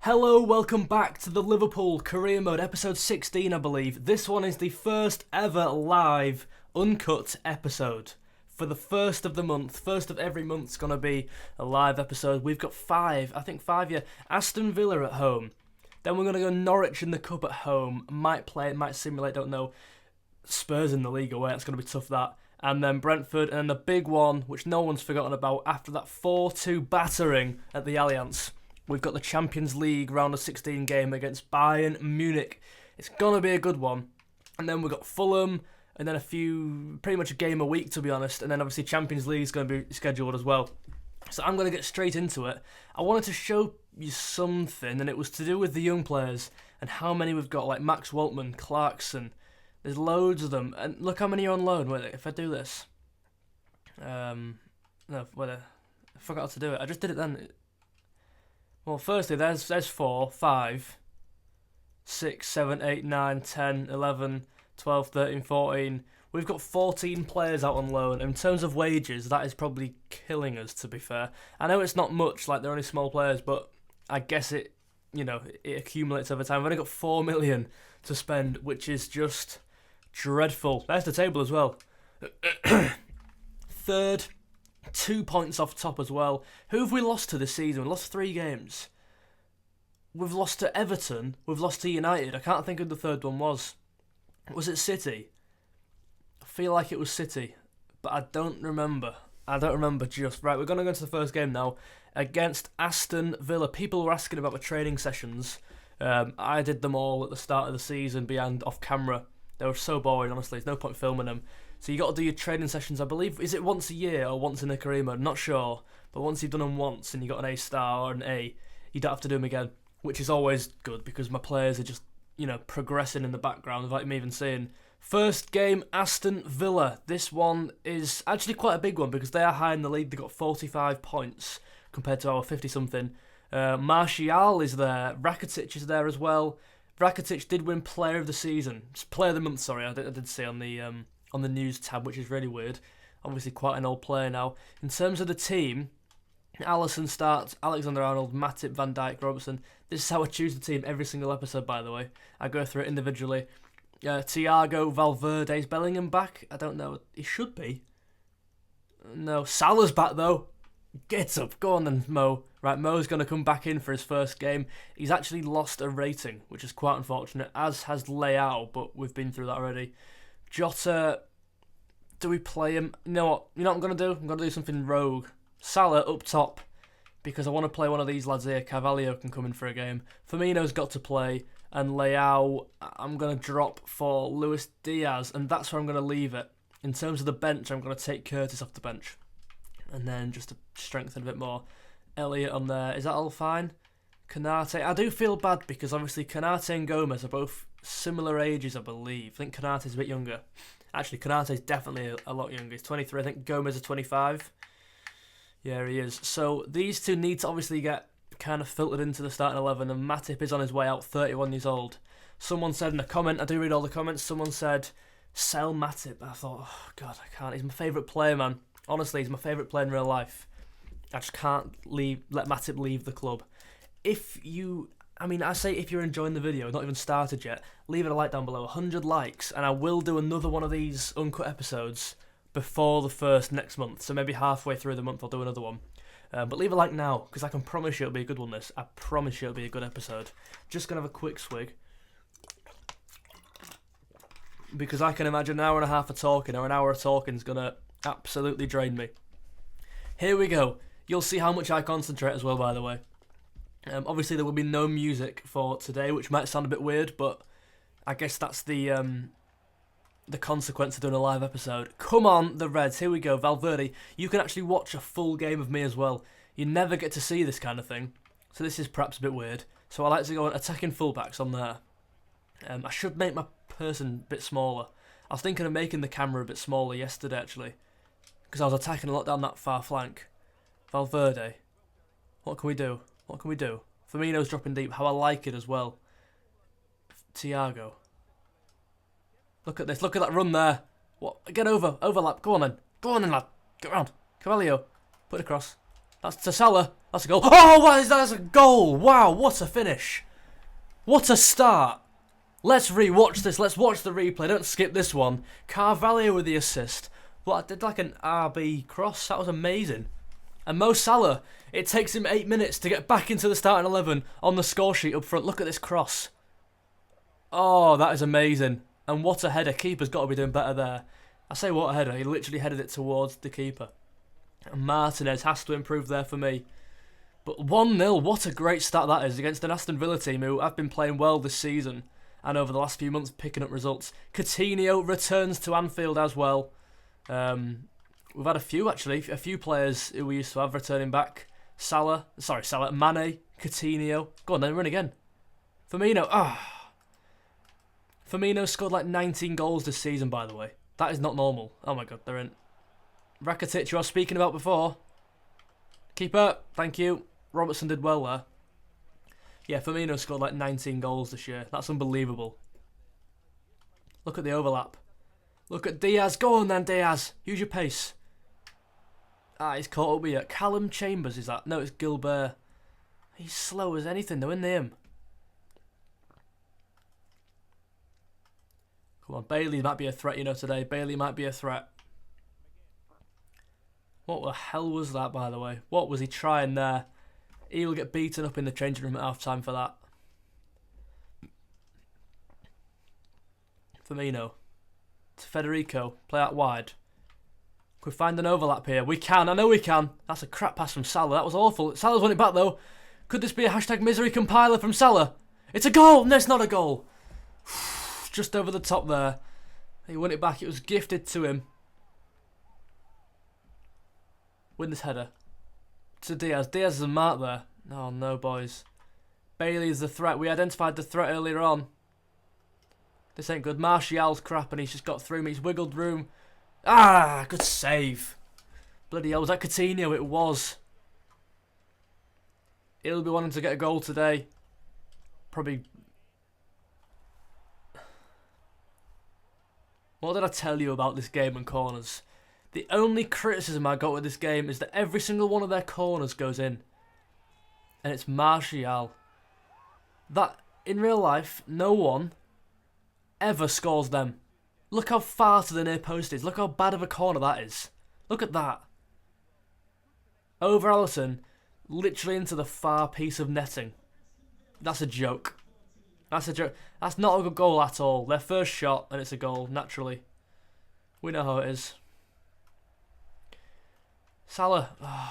Hello, welcome back to the Liverpool Career Mode, episode 16 I believe. This one is the first ever live, uncut episode. For the first of the month, first of every month's gonna be a live episode. We've got five, yeah. Aston Villa at home. Then we're gonna go Norwich in the Cup at home. Might play it, might simulate, don't know. Spurs in the league away, it's gonna be tough that. And then Brentford, and then the big one, which no one's forgotten about, after that 4-2 battering at the Allianz. We've got the Champions League round of 16 game against Bayern Munich. It's going to be a good one. And then we've got Fulham, and then pretty much a game a week to be honest. And then obviously Champions League is going to be scheduled as well. So I'm going to get straight into it. I wanted to show you something, and it was to do with the young players and how many we've got, like Max Waltman, Clarkson. There's loads of them. And look how many are on loan. Wait, if I do this. No, wait, I forgot how to do it. I just did it then. Well, firstly, there's 4, 5, 6, 7, 8, 9, 10, 11, 12, 13, 14. We've got 14 players out on loan. In terms of wages, that is probably killing us, to be fair. I know it's not much, like they're only small players, but I guess it accumulates over time. We've only got 4 million to spend, which is just dreadful. There's the table as well. Third. 2 points off top as well. Who have we lost to this season? We lost 3 games. We've lost to Everton. We've lost to United. I can't think who the third one was. Was it City? I feel like it was City, but I don't remember. Right, we're going to go into the first game now against Aston Villa. People were asking about the training sessions. I did them all at the start of the season behind off camera. They were so boring, honestly. There's no point filming them. So you got to do your training sessions, I believe. Is it once a year or once in a career mode? Not sure. But once you've done them once and you got an A star or an A, you don't have to do them again, which is always good because my players are just, progressing in the background without me even seeing. First game, Aston Villa. This one is actually quite a big one because they are high in the league. They've got 45 points compared to our 50-something. Martial is there. Rakitic is there as well. Rakitic did win Player of the Season. Player of the Month, sorry. I did see on the news tab, which is really weird. Obviously quite an old player now. In terms of the team, Alisson starts, Alexander-Arnold, Matip, Van Dijk, Robertson. This is how I choose the team every single episode, by the way. I go through it individually. Thiago, Valverde, is Bellingham back? I don't know. He should be. No, Salah's back though. Get up, go on then, Mo. Right, Mo's going to come back in for his first game. He's actually lost a rating, which is quite unfortunate, as has Leao, but we've been through that already. Jota, do we play him? You know what I'm going to do? I'm going to do something rogue. Salah up top, because I want to play one of these lads here. Carvalho can come in for a game. Firmino's got to play, and Leao, I'm going to drop for Luis Diaz, and that's where I'm going to leave it. In terms of the bench, I'm going to take Curtis off the bench. And then just to strengthen a bit more, Elliott on there. Is that all fine? Konate. I do feel bad because obviously Konate and Gomez are both similar ages, I believe. I think Konate's a bit younger. Actually, Konate's definitely a lot younger. He's 23. I think Gomez is 25. Yeah, he is. So these two need to obviously get kind of filtered into the starting 11, and Matip is on his way out, 31 years old. Someone said in a comment, I do read all the comments, someone said, sell Matip. I thought, oh God, I can't. He's my favourite player, man. Honestly, he's my favourite player in real life. I just can't let Matip leave the club. If you're enjoying the video, not even started yet, leave it a like down below. 100 likes, and I will do another one of these uncut episodes before the first next month. So maybe halfway through the month I'll do another one. But leave a like now, because I can promise you it'll be a good one, this. I promise you it'll be a good episode. Just going to have a quick swig. Because I can imagine an hour and a half of talking, or an hour of talking is going to absolutely drain me. Here we go. You'll see how much I concentrate as well, by the way. Obviously there will be no music for today, which might sound a bit weird, but I guess that's the consequence of doing a live episode. Come on, the Reds. Here we go. Valverde. You can actually watch a full game of me as well. You never get to see this kind of thing, so this is perhaps a bit weird. So I like to go on attacking fullbacks on there. I should make my person a bit smaller. I was thinking of making the camera a bit smaller yesterday, actually, because I was attacking a lot down that far flank. Valverde. What can we do? Firmino's dropping deep. How I like it as well. Thiago. Look at this. Look at that run there. What? Get over. Overlap. Go on then, lad. Get round. Carvalho. Put it across. That's to Salah. That's a goal. Oh, what is that? That's a goal. Wow, what a finish. What a start. Let's rewatch this. Let's watch the replay. Don't skip this one. Carvalho with the assist. But I did like an RB cross. That was amazing. And Mo Salah, it takes him 8 minutes to get back into the starting 11 on the score sheet up front. Look at this cross. Oh, that is amazing. And what a header. Keeper's got to be doing better there. I say what a header. He literally headed it towards the keeper. And Martinez has to improve there for me. But 1-0, what a great start that is against an Aston Villa team who have been playing well this season. And over the last few months picking up results. Coutinho returns to Anfield as well. We've had a few players who we used to have returning back. Salah, Mane, Coutinho. Go on then, run again. Firmino, Firmino scored like 19 goals this season, by the way. That is not normal. Oh my god, they're in. Rakitic, who I was speaking about before. Keeper, thank you. Robertson did well there. Yeah, Firmino scored like 19 goals this year. That's unbelievable. Look at the overlap. Look at Diaz. Go on then, Diaz. Use your pace. He's caught up with you. Callum Chambers, is that? No, it's Gilbert. He's slow as anything, though, isn't him? Come on, Bailey might be a threat, today. Bailey might be a threat. What the hell was that, by the way? What was he trying there? He will get beaten up in the changing room at half-time for that. Firmino. To Federico. Play out wide. Could we find an overlap here? We can. I know we can. That's a crap pass from Salah. That was awful. Salah's won it back, though. Could this be a hashtag misery compiler from Salah? It's a goal! No, it's not a goal. Just over the top there. He won it back. It was gifted to him. Win this header. To Diaz. Diaz is a mark there. Oh, no, boys. Bailey is the threat. We identified the threat earlier on. This ain't good. Martial's crap and he's just got through me. He's wiggled room. Good save. Bloody hell, was that Coutinho? It was. He'll be wanting to get a goal today. Probably. What did I tell you about this game and corners? The only criticism I got with this game is that every single one of their corners goes in. And it's Martial. That, in real life, no one ever scores them. Look how far to the near post is. Look how bad of a corner that is. Look at that. Over Alisson, literally into the far piece of netting. That's a joke. That's a joke. That's not a good goal at all. Their first shot, and it's a goal, naturally. We know how it is. Salah. I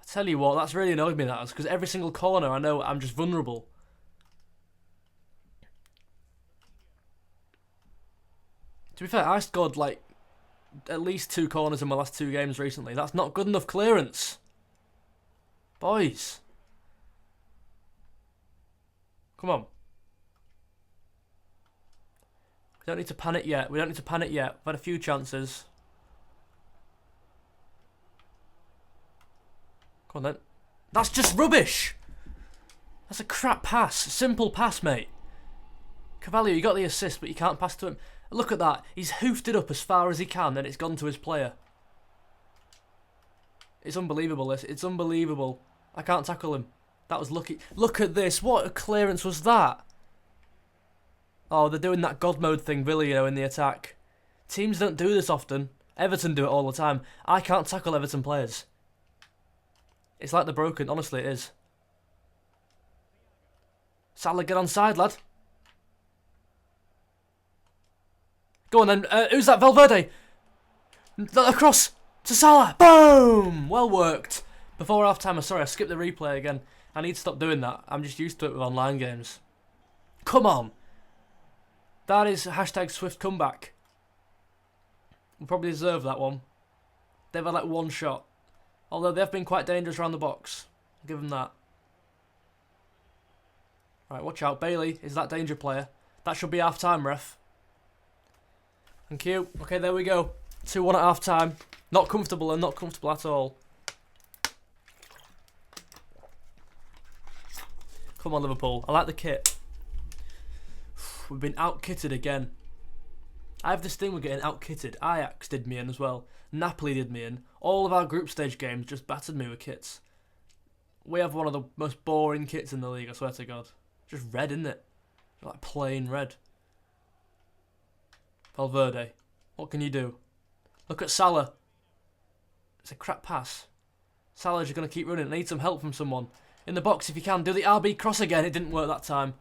tell you what, that's really annoyed me, that is, because every single corner I know I'm just vulnerable. To be fair, I scored like at least 2 corners in my last 2 games recently. That's not good enough clearance. Boys. Come on. We don't need to panic yet. We've had a few chances. Come on then. That's just rubbish. That's a crap pass. Simple pass, mate. Carvalho, you got the assist, but you can't pass to him. Look at that. He's hoofed it up as far as he can, and it's gone to his player. It's unbelievable, this. It's unbelievable. I can't tackle him. That was lucky. Look at this. What a clearance was that? Oh, they're doing that God mode thing, Villa, in the attack. Teams don't do this often. Everton do it all the time. I can't tackle Everton players. It's like they're broken. Honestly, it is. Salah, get on side, lad. Go on then. Who's that? Valverde. Across to Salah. Boom! Well worked. Before half time, sorry, I skipped the replay again. I need to stop doing that. I'm just used to it with online games. Come on. That is hashtag Swift comeback. We probably deserve that one. They've had like 1 shot. Although they have been quite dangerous around the box. I'll give them that. Right, watch out. Bailey is that danger player. That should be half time, ref. Thank you. Okay, there we go. 2-1 at half time. Not comfortable and not comfortable at all. Come on, Liverpool. I like the kit. We've been out-kitted again. I have this thing with getting out-kitted. Ajax did me in as well. Napoli did me in. All of our group stage games just battered me with kits. We have one of the most boring kits in the league, I swear to God. Just red, isn't it? Like plain red. Valverde, what can you do? Look at Salah. It's a crap pass. Salah's just going to keep running. I need some help from someone. In the box if you can. Do the RB cross again. It didn't work that time.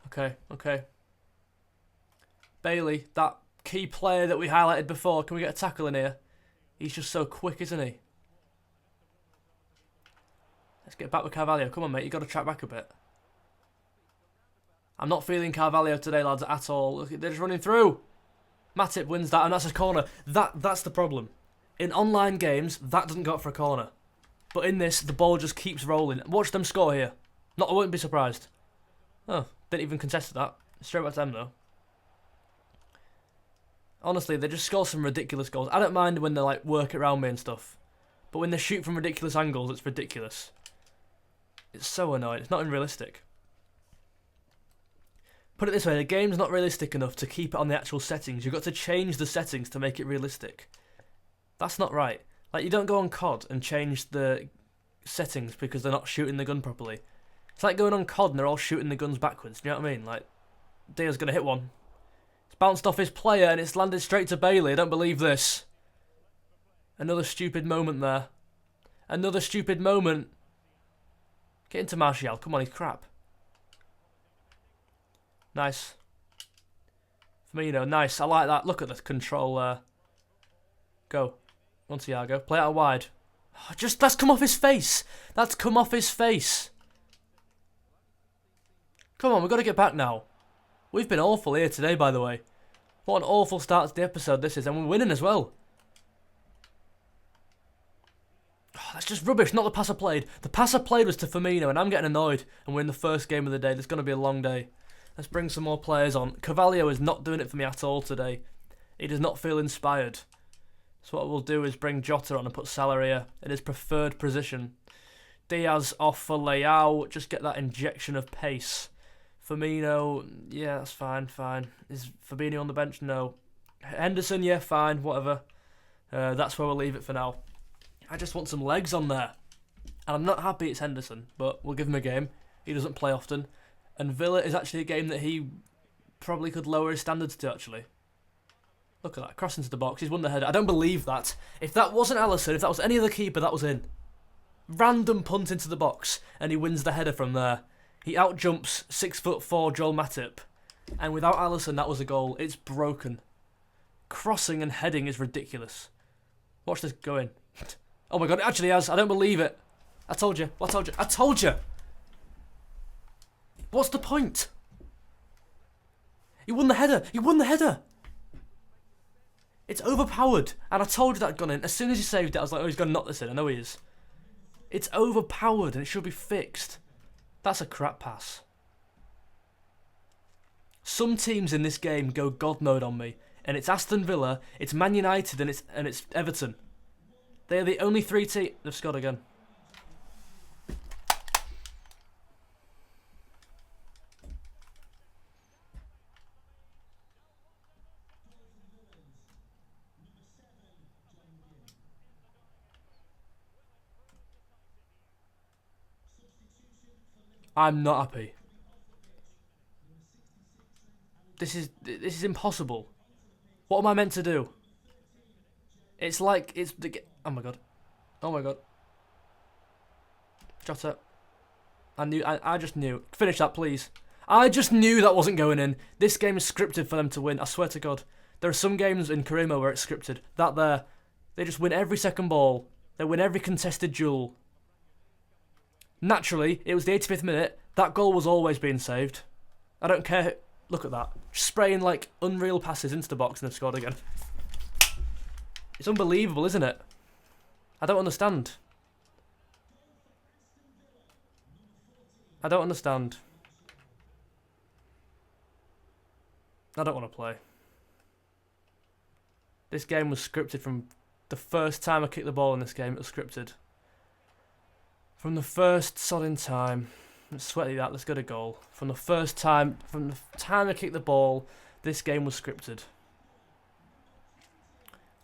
Okay. Bailey, that key player that we highlighted before. Can we get a tackle in here? He's just so quick, isn't he? Let's get back with Carvalho. Come on, mate. You've got to track back a bit. I'm not feeling Carvalho today, lads, at all. Look, they're just running through. Matip wins that, and that's a corner. That's the problem. In online games, that doesn't go up for a corner. But in this, the ball just keeps rolling. Watch them score here. I wouldn't be surprised. Oh, didn't even contest that. Straight back to them, though. Honestly, they just score some ridiculous goals. I don't mind when they like work it around me and stuff. But when they shoot from ridiculous angles, it's ridiculous. It's so annoying. It's not even realistic. Put it this way, the game's not realistic enough to keep it on the actual settings. You've got to change the settings to make it realistic. That's not right. Like, you don't go on COD and change the settings because they're not shooting the gun properly. It's like going on COD and they're all shooting the guns backwards. Do you know what I mean? Like, Dia's going to hit one. It's bounced off his player and it's landed straight to Bailey. I don't believe this. Another stupid moment there. Another stupid moment. Get into Martial. Come on, he's crap. Nice. Firmino, nice. I like that. Look at the control there. Go. On Thiago. Play it out wide. That's come off his face. That's come off his face. Come on, we've got to get back now. We've been awful here today, by the way. What an awful start to the episode this is. And we're winning as well. Oh, that's just rubbish. Not the pass I played. The pass I played was to Firmino, and I'm getting annoyed. And we're in the first game of the day. There's going to be a long day. Let's bring some more players on. Carvalho is not doing it for me at all today. He does not feel inspired. So what we'll do is bring Jota on and put Salah here in his preferred position. Diaz off for Leao. Just get that injection of pace. Firmino, yeah, that's fine. Is Fabinho on the bench? No. Henderson, yeah, fine, whatever. That's where we'll leave it for now. I just want some legs on there. And I'm not happy it's Henderson, but we'll give him a game. He doesn't play often. And Villa is actually a game that he probably could lower his standards to, actually. Look at that, cross into the box. He's won the header. I don't believe that. If that wasn't Alisson, if that was any other keeper, that was in. Random punt into the box, and he wins the header from there. He outjumps 6'4" Joel Matip. And without Alisson, that was a goal. It's broken. Crossing and heading is ridiculous. Watch this go in. Oh my God, it actually has. I don't believe it. I told you. I told you. What's the point? He won the header. It's overpowered. And I told you that had gone in. As soon as he saved it, I was like, oh, he's going to knock this in. I know he is. It's overpowered and it should be fixed. That's a crap pass. Some teams in this game go God mode on me. And it's Aston Villa, it's Man United, and it's Everton. They are the only three teams... They've scored again. I'm not happy. This is impossible. What am I meant to do? It's like it's the oh my god. Jota. I just knew. Finish that, please. I just knew that wasn't going in. This game is scripted for them to win. I swear to God. There are some games in Karimo where it's scripted. That there, they just win every second ball. They win every contested duel. Naturally, it was the 85th minute. That goal was always being saved. I don't care. Look at that. Just spraying like unreal passes into the box and they've scored again. It's unbelievable, isn't it? I don't understand. I don't want to play. This game was scripted from the first time I kicked the ball in this game. It was scripted. From the first sodding time. Let's sweaty that. Let's get a goal. From the time I kicked the ball, this game was scripted.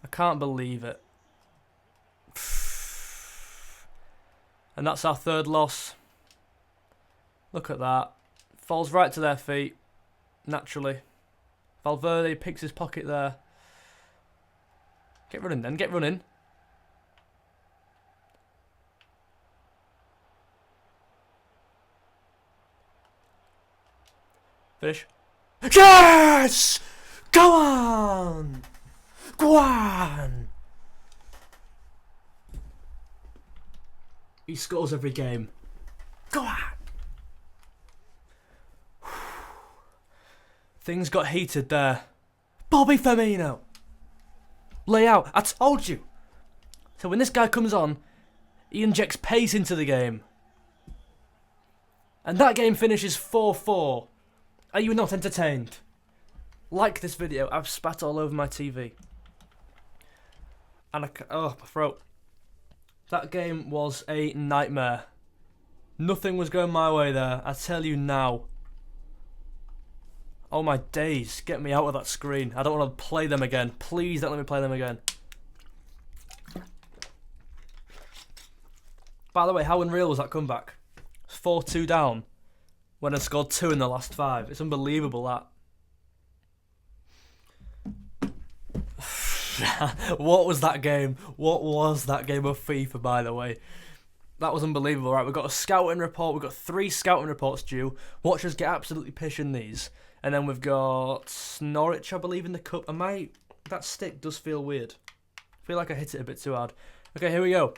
I can't believe it. And that's our third loss. Look at that. Falls right to their feet. Naturally. Valverde picks his pocket there. Get running then, get running. Finish. Yes! Go on! Go on! He scores every game. Go on! Things got heated there. Bobby Firmino! Lay out. I told you! So when this guy comes on, he injects pace into the game. And that game finishes 4-4. Are you not entertained? Like this video. I've spat all over my TV. And oh, my throat. That game was a nightmare. Nothing was going my way there. I tell you now. Oh my days. Get me out of that screen. I don't want to play them again. Please don't let me play them again. By the way, how unreal was that comeback? 4-2 down when I scored 2 in the last 5. It's unbelievable, that. What was that game? What was that game of FIFA, by the way? That was unbelievable. Right, we've got a scouting report. We've got 3 scouting reports due. Watch us get absolutely pissing these. And then we've got Norwich, I believe, in the cup. That stick does feel weird. I feel like I hit it a bit too hard. Okay, here we go.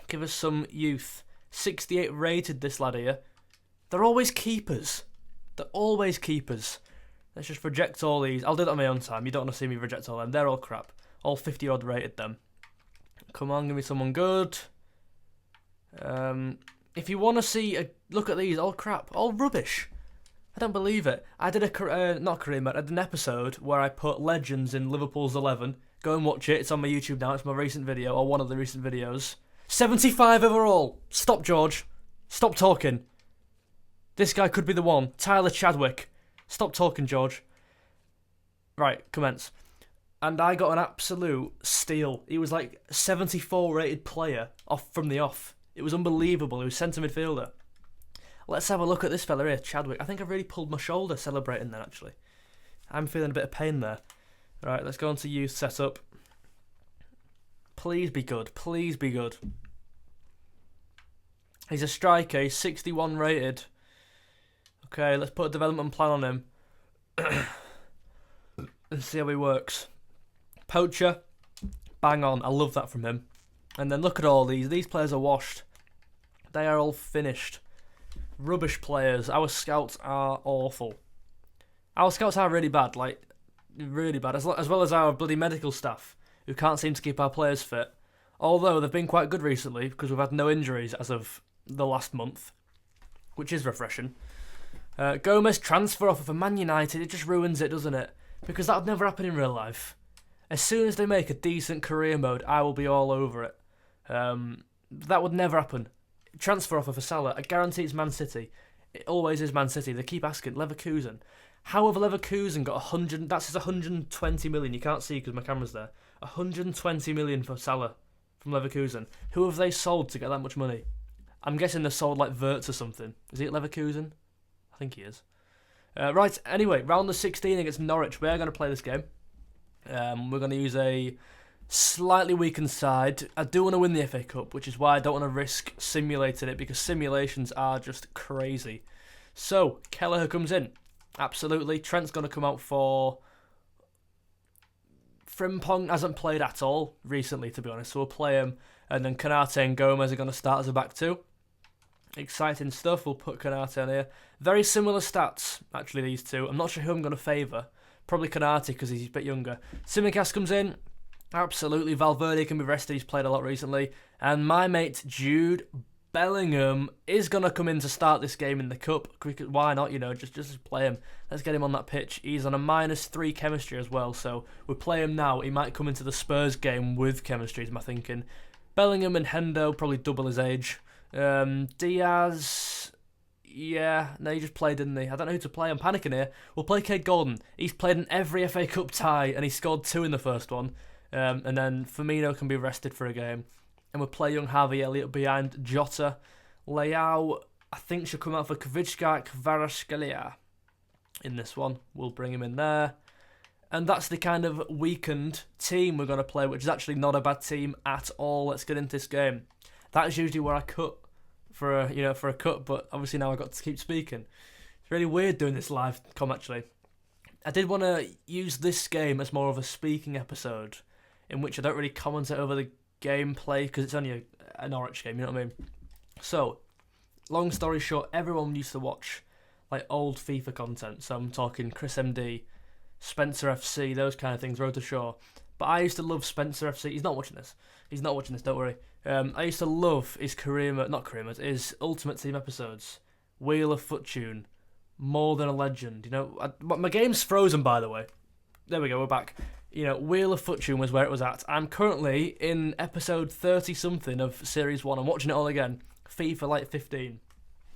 Give us some youth. 68 rated, this lad here. They're always keepers. They're always keepers. Let's just reject all these. I'll do that on my own time. You don't want to see me reject all them. They're all crap. All 50-odd rated them. Come on, give me someone good. If you want to see look at these, all crap, all rubbish. I don't believe it. I did I did an episode where I put legends in Liverpool's 11. Go and watch it. It's on my YouTube now. It's my recent video, or one of the recent videos. 75 overall. Stop, George. Stop talking. This guy could be the one. Tyler Chadwick. Stop talking, George. Right, commence. And I got an absolute steal. He was like 74 rated player from the off. It was unbelievable. He was centre midfielder. Let's have a look at this fella here, Chadwick. I think I've really pulled my shoulder celebrating then, actually. I'm feeling a bit of pain there. Right, let's go on to youth setup. Please be good. Please be good. He's a striker. He's 61 rated. Okay, let's put a development plan on him. And see how he works. Poacher. Bang on. I love that from him. And then look at all these. These players are washed. They are all finished. Rubbish players. Our scouts are awful. Our scouts are really bad. Like, really bad. As well as our bloody medical staff, who can't seem to keep our players fit. Although they've been quite good recently, because we've had no injuries as of the last month. Which is refreshing. Gomez transfer offer for Man United. It just ruins it, doesn't it? Because that would never happen in real life. As soon as they make a decent career mode, I will be all over it. That would never happen. Transfer offer for Salah. I guarantee it's Man City. It always is Man City. They keep asking. Leverkusen. How have Leverkusen got 100... That's just 120 million. You can't see because my camera's there. 120 million for Salah from Leverkusen. Who have they sold to get that much money? I'm guessing they're sold like Wirtz or something. Is he at Leverkusen? I think he is. Right, anyway, round of 16 against Norwich. We're going to play this game. We're going to use a slightly weakened side. I do want to win the FA Cup, which is why I don't want to risk simulating it, because simulations are just crazy. So, Kelleher comes in. Absolutely. Trent's going to come out for... Frimpong hasn't played at all recently, to be honest, so we'll play him. And then Konate and Gomez are going to start as a back two. Exciting stuff. We'll put Konate on here. Very similar stats, actually, these two. I'm not sure who I'm going to favour. Probably Konate, because he's a bit younger. Tsimikas comes in. Absolutely. Valverde can be rested. He's played a lot recently. And my mate, Jude Bellingham, is going to come in to start this game in the Cup. Why not, you know, just play him. Let's get him on that pitch. He's on a -3 chemistry as well, so we'll play him now. He might come into the Spurs game with chemistry, is my thinking. Bellingham and Hendo, probably double his age. Diaz... Yeah, no, he just played, didn't he? I don't know who to play. I'm panicking here. We'll play Cade Gordon. He's played in every FA Cup tie, and he scored 2 in the first one. And then Firmino can be rested for a game. And we'll play young Harvey Elliott behind Jota. Leao, I think, should come out for Kvaratskhelia in this one. We'll bring him in there. And that's the kind of weakened team we're going to play, which is actually not a bad team at all. Let's get into this game. That is usually where I cut for a cut, but obviously now I've got to keep speaking. It's really weird doing this live com, actually. I did want to use this game as more of a speaking episode, in which I don't really commentate over the gameplay, because it's only a Norwich game, you know what I mean? So, long story short, everyone used to watch like old FIFA content, so I'm talking Chris MD, Spencer FC, those kind of things, Road to Shore. But I used to love Spencer FC. He's not watching this, don't worry. I used to love his his Ultimate Team episodes. Wheel of Fortune, More Than a Legend. You know, my game's frozen, by the way. There we go, we're back. You know, Wheel of Fortune was where it was at. I'm currently in episode 30-something of Series 1. I'm watching it all again. FIFA like 15.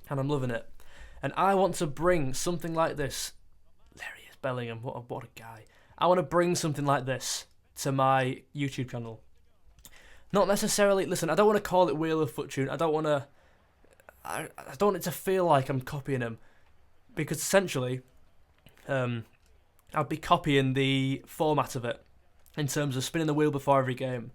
And I'm loving it. And I want to bring something like this. There he is, Bellingham. What a guy. I want to bring something like this to my YouTube channel. Not necessarily, listen, I don't want to call it Wheel of Fortune. I don't want it to feel like I'm copying him. Because essentially, I'd be copying the format of it in terms of spinning the wheel before every game.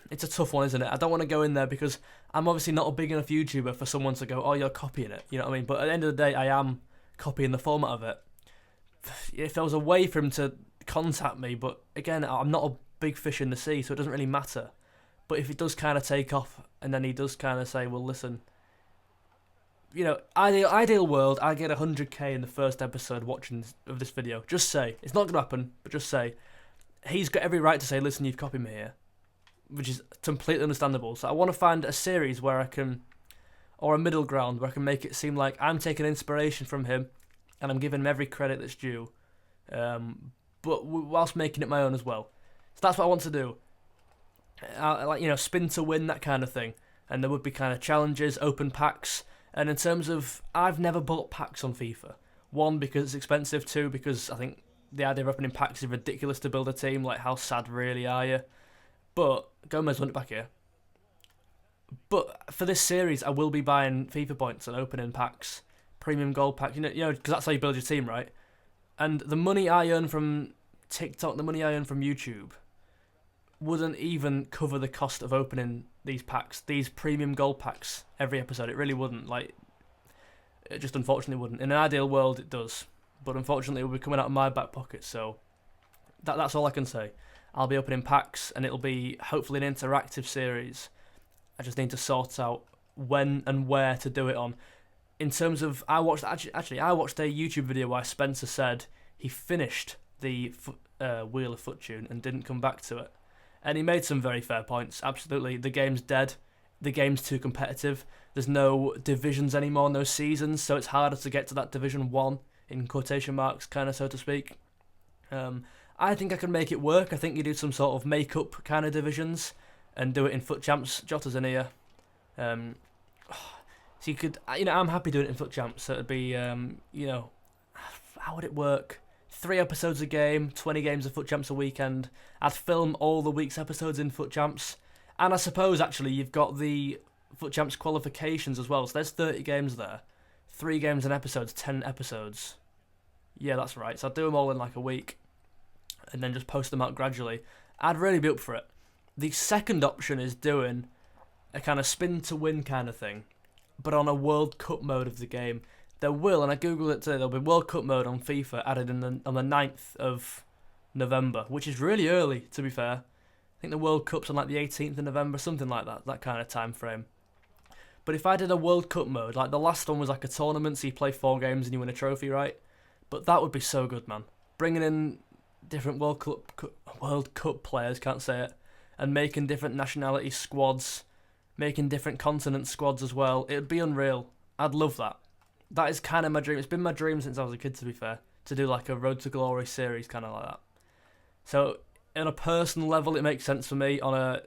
It's a tough one, isn't it? I don't want to go in there because I'm obviously not a big enough YouTuber for someone to go, oh, you're copying it. You know what I mean? But at the end of the day, I am copying the format of it. If there was a way for him to contact me, but again, I'm not a big fish in the sea, so it doesn't really matter. But if it does kind of take off, and then he does kind of say, well, listen, you know, ideal world, I get 100k in the first episode watching of this video. Just say, it's not going to happen, but just say, he's got every right to say, listen, you've copied me here, which is completely understandable. So I want to find a series where I can, or a middle ground where I can make it seem like I'm taking inspiration from him, and I'm giving him every credit that's due, but whilst making it my own as well. So that's what I want to do. Like, you know, spin to win, that kind of thing. And there would be kind of challenges, open packs. And in terms of, I've never bought packs on FIFA. One, because it's expensive. Two, because I think the idea of opening packs is ridiculous to build a team. Like, how sad really are you? But, Gomez won it back here. But for this series, I will be buying FIFA points and opening packs. Premium gold packs, you know, because that's how you build your team, right? And the money I earn from TikTok, the money I earn from YouTube, wouldn't even cover the cost of opening these packs, these premium gold packs, every episode. It really wouldn't. Like, it just unfortunately wouldn't. In an ideal world, it does. But unfortunately, it will be coming out of my back pocket, so that's all I can say. I'll be opening packs, and it'll be hopefully an interactive series. I just need to sort out when and where to do it on. In terms of, I watched a YouTube video where Spencer said he finished the Wheel of Fortune and didn't come back to it. And he made some very fair points. Absolutely, the game's dead. The game's too competitive. There's no divisions anymore, no seasons, so it's harder to get to that Division 1, in quotation marks, kind of, so to speak. I think I can make it work. I think you do some sort of make-up kind of divisions and do it in Foot Champs. Jota's in here. So you could, you know, I'm happy doing it in Foot Champs. So it'd be, you know, how would it work? 3 episodes a game, 20 games of Foot Champs a weekend. I'd film all the week's episodes in Foot Champs. And I suppose, actually, you've got the Foot Champs qualifications as well. So there's 30 games there. 3 games an episode, 10 episodes. Yeah, that's right. So I'd do them all in like a week. And then just post them out gradually. I'd really be up for it. The second option is doing a kind of spin to win kind of thing, but on a World Cup mode of the game. There will, and I googled it today, there'll be World Cup mode on FIFA added on the 9th of November, which is really early, to be fair. I think the World Cup's on like the 18th of November, something like that kind of time frame. But if I did a World Cup mode, like the last one was like a tournament, so you play 4 games and you win a trophy, right? But that would be so good, man. Bringing in different World Cup players, can't say it, and making different nationality squads, making different continent squads as well. It would be unreal. I'd love that. That is kind of my dream. It's been my dream since I was a kid, to be fair, to do like a Road to Glory series, kind of like that. So, on a personal level, it makes sense for me. On a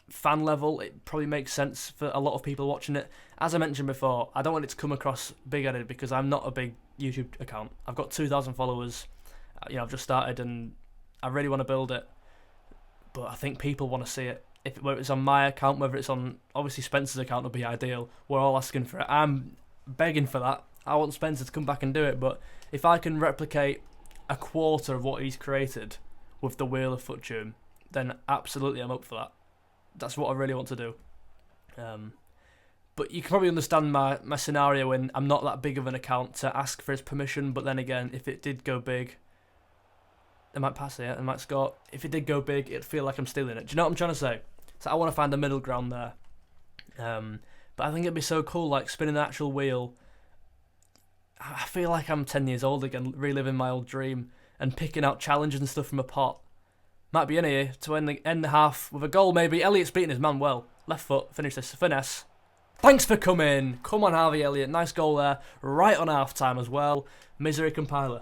fan level, it probably makes sense for a lot of people watching it. As I mentioned before, I don't want it to come across big-headed because I'm not a big YouTube account. I've got 2,000 followers. You know, I've just started, and I really want to build it, but I think people want to see it. Whether it's on my account, whether it's on obviously Spencer's account, would be ideal. We're all asking for it. I'm begging for that. I want Spencer to come back and do it, but if I can replicate a quarter of what he's created with the Wheel of Fortune, then absolutely I'm up for that. That's what I really want to do. But you can probably understand my scenario when I'm not that big of an account to ask for his permission, but then again, if it did go big, I might pass it, I might score. If it did go big, it'd feel like I'm stealing it. Do you know what I'm trying to say? So I want to find a middle ground there. But I think it'd be so cool, like spinning the actual wheel. I feel like I'm 10 years old again, reliving my old dream and picking out challenges and stuff from a pot. Might be in here to end the half with a goal maybe. Elliott's beating his man well. Left foot, finish this, finesse. Thanks for coming. Come on, Harvey Elliott. Nice goal there. Right on half time as well. Misery compiler.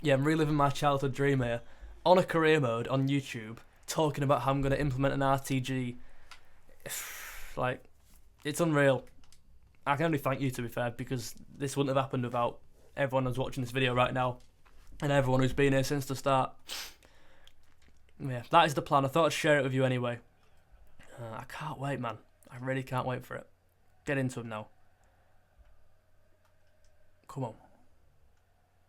Yeah, I'm reliving my childhood dream here. On a career mode on YouTube, talking about how I'm going to implement an RTG. Like, it's unreal. I can only thank you, to be fair, because this wouldn't have happened without everyone who's watching this video right now and everyone who's been here since the start. Yeah, that is the plan. I thought I'd share it with you anyway. I can't wait, man. I really can't wait for it. Get into him now. Come on.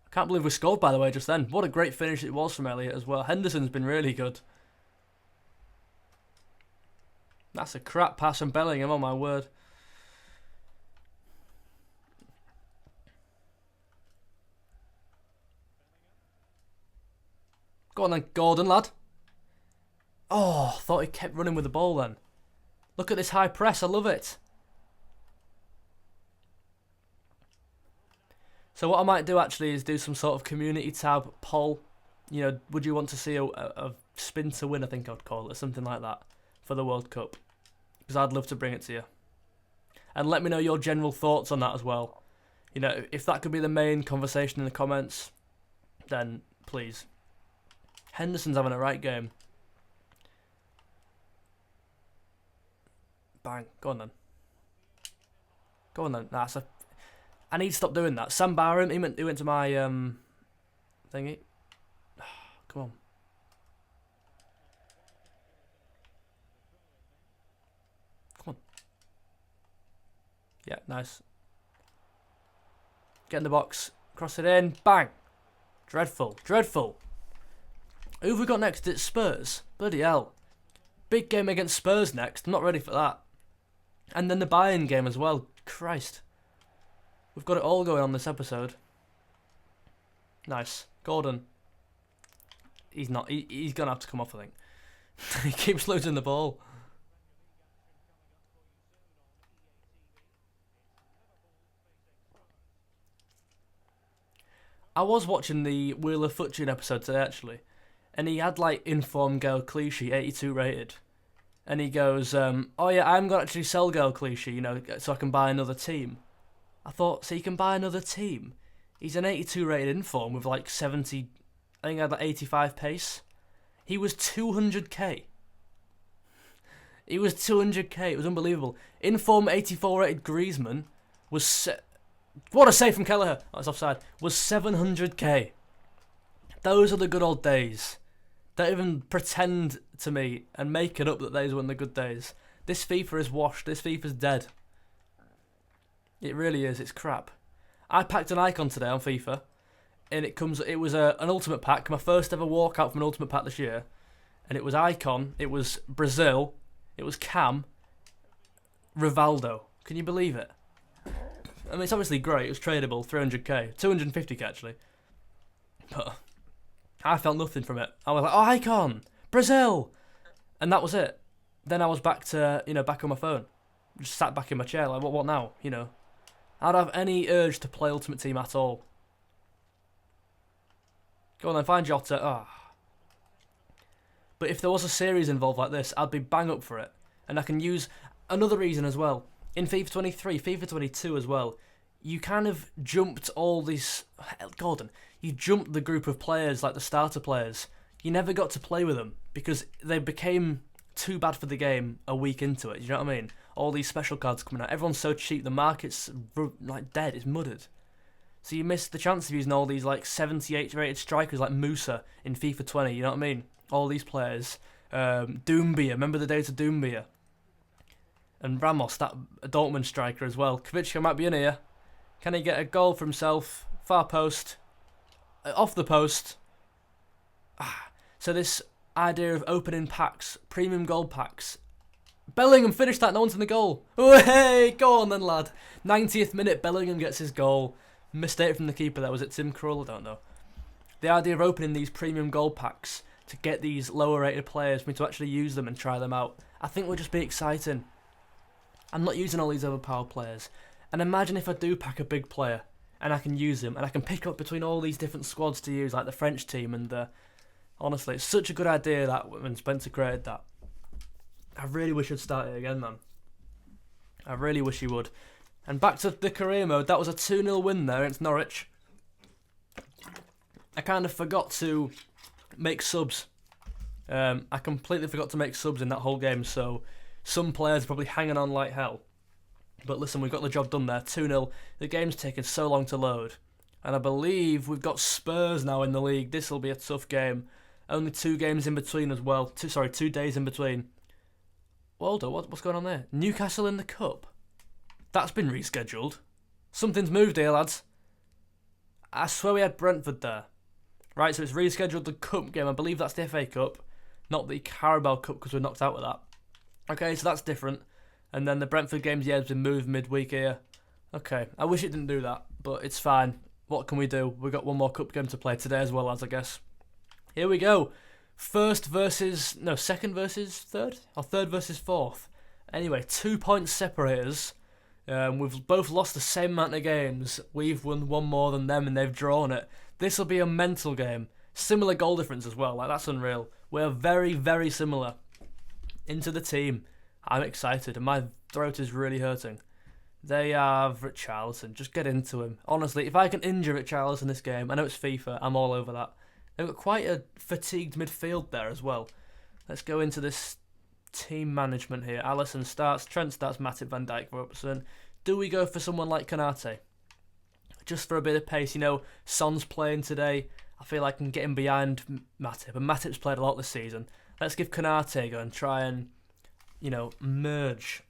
I can't believe we scored, by the way, just then. What a great finish it was from Elliott as well. Henderson's been really good. That's a crap pass from Bellingham, on my word. Go on then, Gordon, lad. Oh, thought he kept running with the ball then. Look at this high press, I love it. So what I might do actually is do some sort of community tab poll. You know, would you want to see a spin to win, I think I'd call it, something like that, for the World Cup? Because I'd love to bring it to you. And let me know your general thoughts on that as well. You know, if that could be the main conversation in the comments, then please. Henderson's having a right game. Bang. Go on then. Go on then. That's a... I need to stop doing that. Sam Barham, he went to my thingy. Come on. Come on. Yeah, nice. Get in the box. Cross it in. Bang. Dreadful. Dreadful. Who have we got next? It's Spurs. Bloody hell. Big game against Spurs next. I'm not ready for that. And then the Bayern game as well. Christ. We've got it all going on this episode. Nice. Gordon. He's not. He's going to have to come off, I think. He keeps losing the ball. I was watching the Wheel of Fortune episode today, actually. And he had, like, informed Girl Clichy, 82 rated. And he goes, oh yeah, I'm going to actually sell Girl Clichy, you know, so I can buy another team. I thought, so you can buy another team? He's an 82 rated inform with like 70, I think he had like 85 pace. He was 200k. He was 200k, it was unbelievable. Inform 84 rated Griezmann was, what a save from Kelleher, oh, it's offside, was 700k. Those are the good old days. Don't even pretend to me and make it up that those weren't the good days. This FIFA is washed, this FIFA's dead. It really is, it's crap. I packed an icon today on FIFA, and it was an ultimate pack, my first ever walkout from an ultimate pack this year, and it was icon, it was Brazil, it was Cam, Rivaldo. Can you believe it? I mean, it's obviously great, it was tradable, 300k, 250k actually. But I felt nothing from it. I was like, oh, icon, Brazil! And that was it. Then I was back to, you know, back on my phone. Just sat back in my chair, like, what now, you know? I don't have any urge to play Ultimate Team at all. Go on then, find Jota. Ah. But if there was a series involved like this, I'd be bang up for it. And I can use another reason as well. In FIFA 23, FIFA 22 as well, you kind of jumped all these... Gordon, you jumped the group of players, like the starter players. You never got to play with them because they became too bad for the game a week into it. You know what I mean? All these special cards coming out. Everyone's so cheap. The market's like dead. It's muddied. So you miss the chance of using all these like 78 rated strikers like Musa in FIFA 20, you know what I mean? All these players. Doumbia, remember the days of Doumbia? And Ramos, that Dortmund striker as well. Kvitschka might be in here. Can he get a goal for himself? Far post. Off the post. So this idea of opening packs, premium gold packs. Bellingham finished that, no one's in the goal. Oh, hey, go on then, lad. 90th minute, Bellingham gets his goal. Mistake from the keeper there. Was it Tim Krul? I don't know. The idea of opening these premium gold packs to get these lower rated players, for me to actually use them and try them out, I think would just be exciting. I'm not using all these overpowered players. And imagine if I do pack a big player and I can use him and I can pick up between all these different squads to use, like the French team and the... Honestly, it's such a good idea that when Spencer created that. I really wish he'd start it again, man. I really wish he would. And back to the career mode, that was a 2-0 win there against Norwich. I kind of forgot to make subs. I completely forgot to make subs in that whole game, so some players are probably hanging on like hell. But listen, we've got the job done there, 2-0. The game's taken so long to load. And I believe we've got Spurs now in the league. This will be a tough game. Only 2 games in between as well. 2 days in between. Waldo, what's going on there? Newcastle in the Cup? That's been rescheduled. Something's moved here, lads. I swear we had Brentford there. Right, so it's rescheduled the Cup game. I believe that's the FA Cup, not the Carabao Cup because we're knocked out with that. Okay, so that's different. And then the Brentford games, yeah, has been moved midweek here. Okay, I wish it didn't do that, but it's fine. What can we do? We've got one more Cup game to play today as well, as I guess. Here we go. Second versus third? Or third versus fourth. Anyway, 2 points separate us. We've both lost the same amount of games. We've won one more than them and they've drawn it. This will be a mental game. Similar goal difference as well. Like, that's unreal. We're very, very similar. Into the team. I'm excited and my throat is really hurting. They have Richarlison. Just get into him. Honestly, if I can injure Richarlison this game, I know it's FIFA, I'm all over that. They've got quite a fatigued midfield there as well. Let's go into this team management here. Alisson starts, Trent starts, Matip, Van Dijk, Robertson. Do we go for someone like Konate? Just for a bit of pace, you know, Son's playing today. I feel like I can get him behind Matip, and Matip's played a lot this season. Let's give Konate a go and try and, you know, merge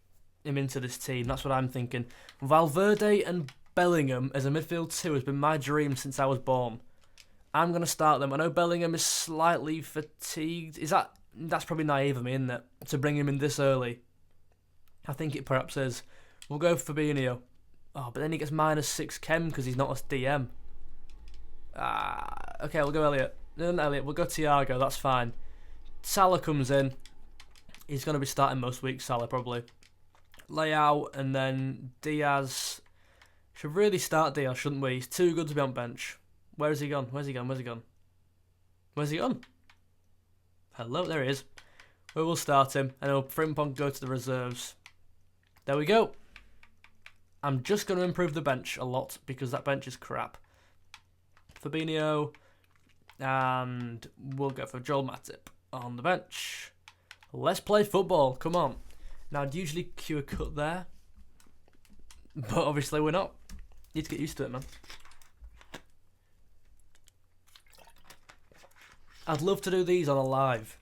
him into this team. That's what I'm thinking. Valverde and Bellingham as a midfield 2 has been my dream since I was born. I'm going to start them. I know Bellingham is slightly fatigued. That's probably naive of me, isn't it? To bring him in this early. I think it perhaps is. We'll go for Fabinho. Oh, but then he gets -6 chem because he's not a DM. Okay, we'll go Elliot. No, not Elliot. We'll go Thiago. That's fine. Salah comes in. He's going to be starting most weeks, Salah probably. Leao and then Diaz. Should really start Diaz, shouldn't we? He's too good to be on bench. Where has he gone? Where's he gone? Hello, there he is. We will start him, and he'll Frimpong go to the reserves. There we go. I'm just going to improve the bench a lot, because that bench is crap. Fabinho, and we'll go for Joel Matip on the bench. Let's play football, come on. Now, I'd usually cue a cut there, but obviously we're not. Need to get used to it, man. I'd love to do these on a live.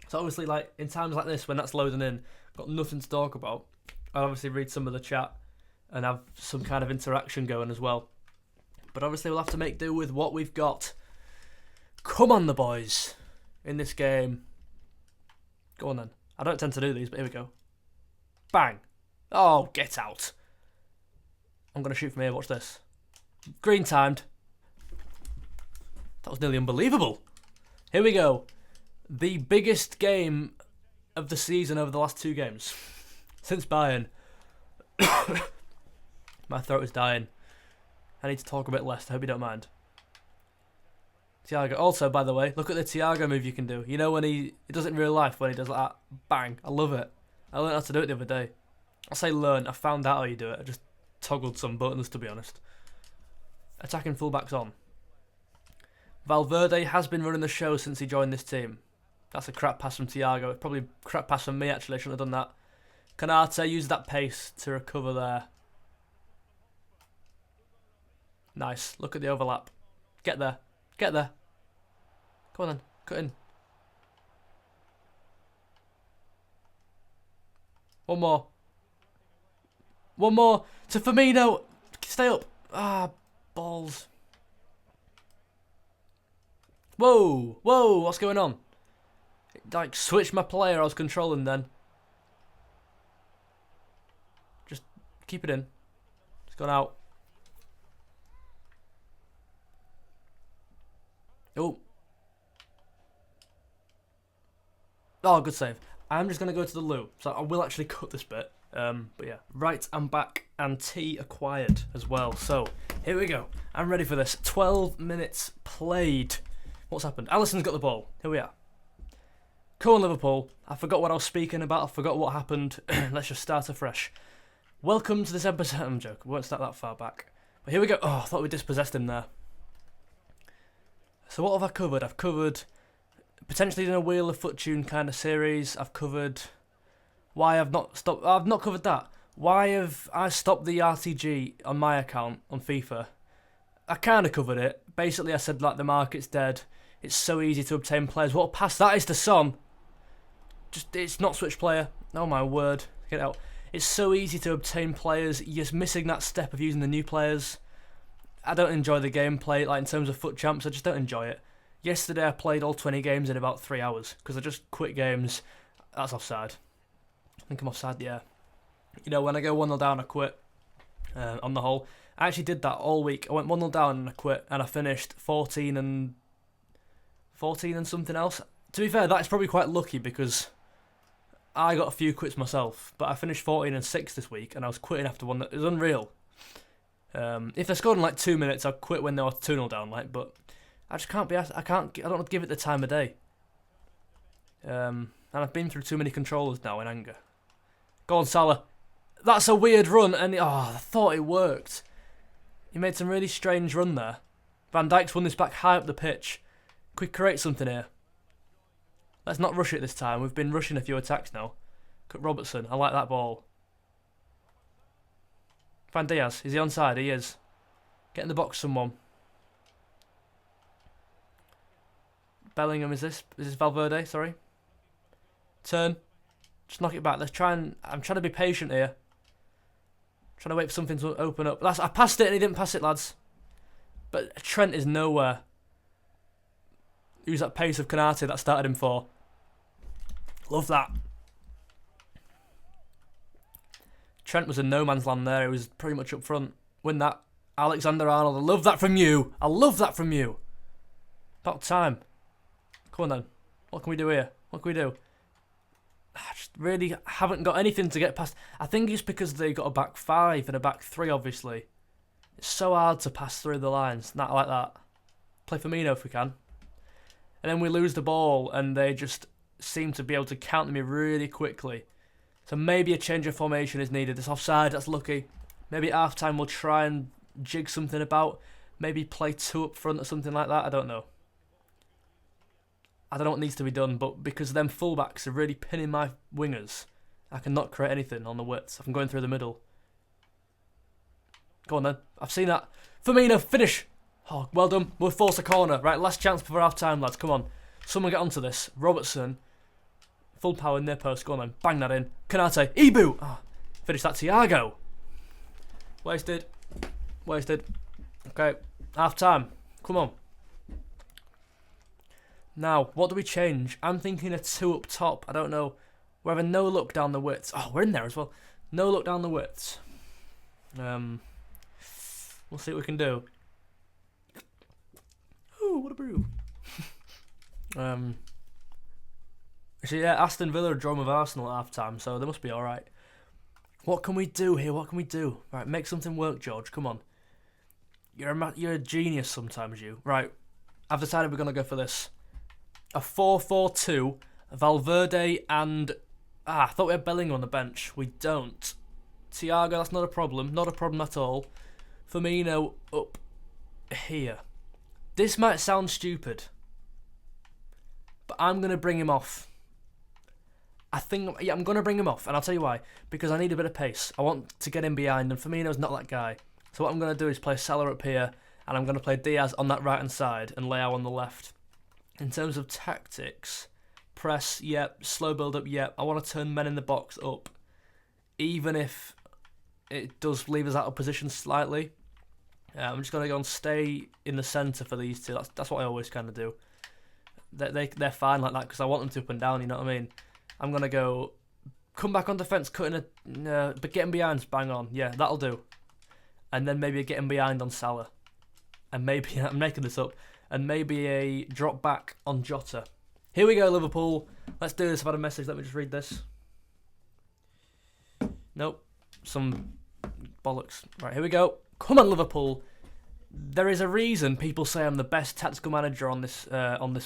So obviously, like, in times like this, when that's loading in, got nothing to talk about, I'll obviously read some of the chat and have some kind of interaction going as well. But obviously we'll have to make do with what we've got. Come on, the boys, in this game. Go on then. I don't tend to do these, but here we go. Bang. Oh, get out. I'm going to shoot from here, watch this. Green timed. That was nearly unbelievable. Here we go. The biggest game of the season over the last 2 games. Since Bayern. My throat is dying. I need to talk a bit less, I hope you don't mind. Thiago. Also, by the way, look at the Thiago move you can do. You know when he does it in real life, when he does like that. Bang. I love it. I learned how to do it the other day. I say learn, I found out how you do it. I just toggled some buttons, to be honest. Attacking fullbacks on. Valverde has been running the show since he joined this team. That's a crap pass from Thiago. It's probably a crap pass from me, actually. I shouldn't have done that. Konate used that pace to recover there. Nice. Look at the overlap. Get there. Get there. Come on then. Cut in. One more. One more. To Firmino. Stay up. Ah, balls. Whoa. Whoa. What's going on? Like, switch my player I was controlling then. Just keep it in. It's gone out. Oh. Oh, good save. I'm just going to go to the loo. So I will actually cut this bit. But yeah. Right, I'm back. And tea acquired as well. So, here we go. I'm ready for this. 12 minutes played. What's happened? Alisson's got the ball. Here we are. Come on, Liverpool. I forgot what I was speaking about. I forgot what happened. Let's just start afresh. Welcome to this episode. I'm joking. We won't start that far back. But here we go. Oh, I thought we dispossessed him there. So what have I covered? I've covered potentially in a Wheel of Fortune kind of series. I've covered why I've not stopped. I've not covered that. Why have I stopped the RTG on my account on FIFA? I kind of covered it. Basically, I said like the market's dead. It's so easy to obtain players. What a pass that is to Son. Just it's not switch player. Oh my word. Get out. It's so easy to obtain players. You're just missing that step of using the new players. I don't enjoy the gameplay, like in terms of foot champs, I just don't enjoy it. Yesterday I played all 20 games in about 3 hours, because I just quit games. That's offside. I think I'm offside, yeah. You know, when I go 1-0 down, I quit, on the whole. I actually did that all week. I went 1-0 down and I quit, and I finished 14 and something else. To be fair, that's probably quite lucky, because I got a few quits myself, but I finished 14 and 6 this week, and I was quitting after one. It was unreal. If they scored in like 2 minutes, I'd quit when they were 2-0 down, like, but I just can't be asked, I don't give it the time of day. And I've been through too many controllers now in anger. Go on, Salah. That's a weird run, and I thought it worked. He made some really strange run there. Van Dijk's won this back high up the pitch. Could we create something here? Let's not rush it this time. We've been rushing a few attacks now. Cut Robertson. I like that ball. Van Diaz. Is he onside? He is. Get in the box, someone. Bellingham, is this? Is this Valverde? Sorry. Turn. Just knock it back. Let's try and... I'm trying to be patient here. Trying to wait for something to open up. I passed it and he didn't pass it, lads. But Trent is nowhere. Use that pace of Konate that started him for. Love that. Trent was in no man's land there. He was pretty much up front. Win that. Alexander-Arnold. I love that from you. I love that from you. About time. Come on then. What can we do here? What can we do? I just really haven't got anything to get past. I think it's because they got a back five and a back three, obviously. It's so hard to pass through the lines. Not like that. Play Firmino if we can. And then we lose the ball and they just seem to be able to counter me really quickly. So maybe a change of formation is needed. It's offside, that's lucky. Maybe at half-time we'll try and jig something about. Maybe play two up front or something like that. I don't know. I don't know what needs to be done, but because them fullbacks are really pinning my wingers, I cannot create anything on the widths. I'm going through the middle. Go on then. I've seen that. Firmino, finish! Oh, well done. We'll force a corner. Right, last chance before half-time, lads. Come on. Someone get onto this. Robertson. Full power near post. Go on then. Bang that in. Konate. Ibu! Oh, finish that. Thiago. Wasted. Wasted. Okay. Half-time. Come on. Now, what do we change? I'm thinking a two up top. I don't know. We're having no look down the widths. Oh, we're in there as well. No look down the widths. We'll see what we can do. Ooh, what a brew. So yeah, Aston Villa are drawn with Arsenal at half-time, so they must be alright. What can we do here? What can we do? Right, make something work, George. Come on. You're a genius sometimes, you. Right, I've decided we're going to go for this. A 4-4-2, Valverde and... I thought we had Bellingham on the bench. We don't. Thiago, that's not a problem. Not a problem at all. Firmino up here. This might sound stupid, but I'm going to bring him off. I think, yeah, I'm going to bring him off, and I'll tell you why. Because I need a bit of pace. I want to get in behind, and Firmino's not that guy. So what I'm going to do is play Salah up here, And I'm going to play Diaz on that right-hand side and Leao on the left. In terms of tactics, press, yep. Slow build-up, yep. I want to turn men in the box up. Even if it does leave us out of position slightly. I'm just going to go and stay in the centre for these two. That's what I always kind of do. They're fine like that because I want them to up and down, you know what I mean? I'm going to go, come back on defence, cutting but getting behind, bang on. Yeah, that'll do. And then maybe getting behind on Salah. And maybe, I'm making this up, and maybe a drop back on Jota. Here we go, Liverpool. Let's do this. I've had a message. Let me just read this. Nope. Some bollocks. Right, here we go. Come on, Liverpool. There is a reason people say I'm the best tactical manager on this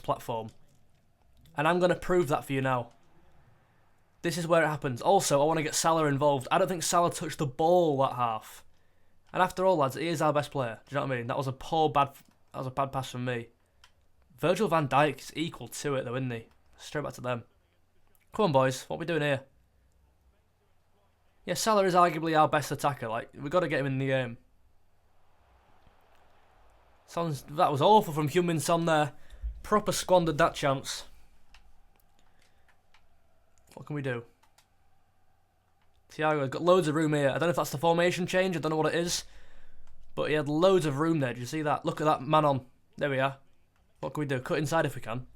platform. And I'm going to prove that for you now. This is where it happens. Also, I want to get Salah involved. I don't think Salah touched the ball that half. And after all, lads, he is our best player. Do you know what I mean? That was a bad pass from me. Virgil van Dijk is equal to it, though, isn't he? Straight back to them. Come on, boys. What are we doing here? Yeah, Salah is arguably our best attacker. Like, we've got to get him in the game. That was awful from Heung-min Son there. Proper squandered that chance. What can we do? Thiago's got loads of room here. I don't know if that's the formation change. I don't know what it is. But he had loads of room there. Did you see that? Look at that man on. There we are. What can we do? Cut inside if we can.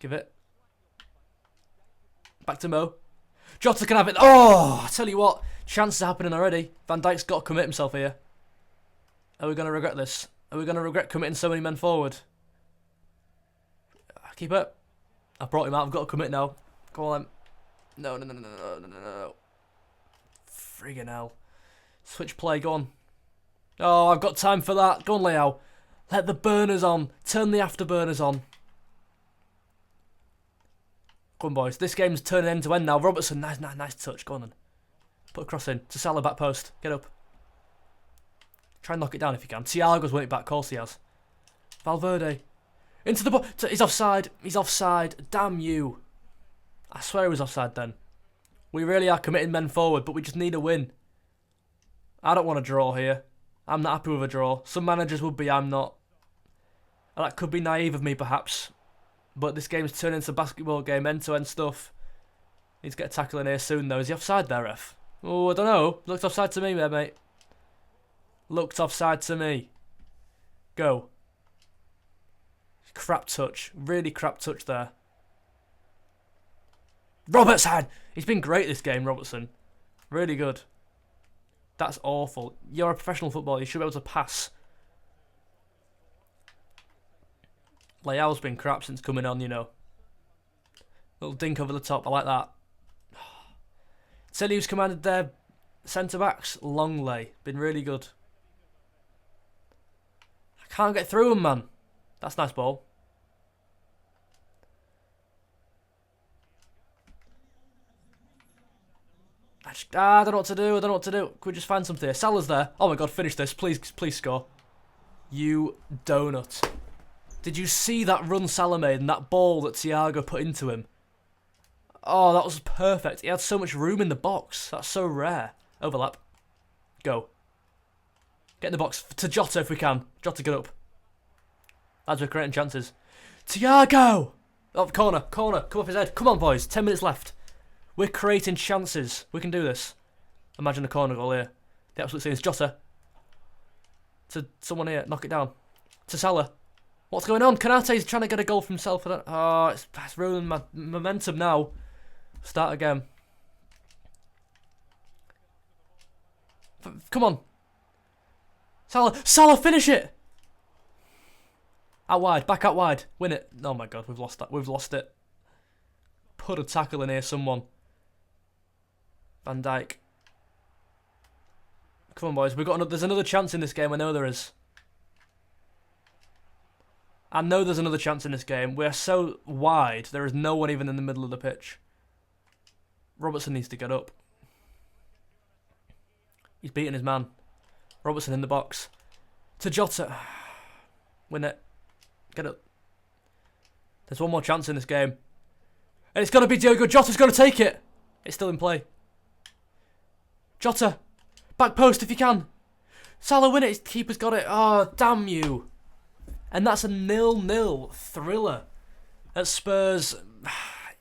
Give it. Back to Mo. Jota can have it. Oh, I tell you what. Chances are happening already. Van Dijk's got to commit himself here. Are we going to regret this? Are we going to regret committing so many men forward? Keep it. I brought him out. I've got to commit now. Go on then. No. Friggin' hell. Switch play. Go on. Oh, I've got time for that. Go on, Leao. Let the burners on. Turn the afterburners on. Come on, boys. This game's turning end to end now. Robertson, nice touch. Go on then. Put a cross in. To Salah, back post. Get up. Try and knock it down if you can. Thiago's won it back. Of course he has. Valverde. Into the ball. He's offside. He's offside. Damn you. I swear he was offside then. We really are committing men forward, but we just need a win. I don't want a draw here. I'm not happy with a draw. Some managers would be, I'm not. And that could be naive of me, perhaps. But this game's turning into a basketball game, end-to-end stuff. Needs to get a tackle in here soon, though. Is he offside there, ref? Oh, I don't know. Looked offside to me there, mate. Looked offside to me. Go. Crap touch. Really crap touch there. Robertson! He's been great this game, Robertson. Really good. That's awful. You're a professional footballer. You should be able to pass. Leao's been crap since coming on, you know. Little dink over the top. I like that. Said he was commanded their centre-backs. Longley. Been really good. I can't get through him, man. That's a nice ball. I don't know what to do. Can we just find something here? Salah's there. Oh my god, finish this. Please score. You donut. Did you see that run Salah made and that ball that Thiago put into him? Oh, that was perfect. He had so much room in the box. That's so rare. Overlap. Go. Get in the box to Jota if we can. Jota, get up. Lads, we're creating chances. Thiago! Oh, corner. Come off his head. Come on, boys. 10 minutes left. We're creating chances. We can do this. Imagine a corner goal here. The absolute scene is Jota. To someone here. Knock it down. To Salah. What's going on? Konate's trying to get a goal for himself. Oh, it's ruining my momentum now. Start again. Come on. Salah, finish it! Out wide. Back out wide. Win it. Oh my god, we've lost that. We've lost it. Put a tackle in here, someone. Van Dijk. Come on, boys. There's another chance in this game. I know there is. I know there's another chance in this game. We're so wide. There is no one even in the middle of the pitch. Robertson needs to get up. He's beating his man. Robertson in the box. To Jota. Win it. Get up. There's one more chance in this game. And it's got to be Diogo Jota's got to take it. It's still in play. Jota. Back post if you can. Salah win it. His keeper's got it. Oh, damn you. And that's a 0-0 thriller at Spurs.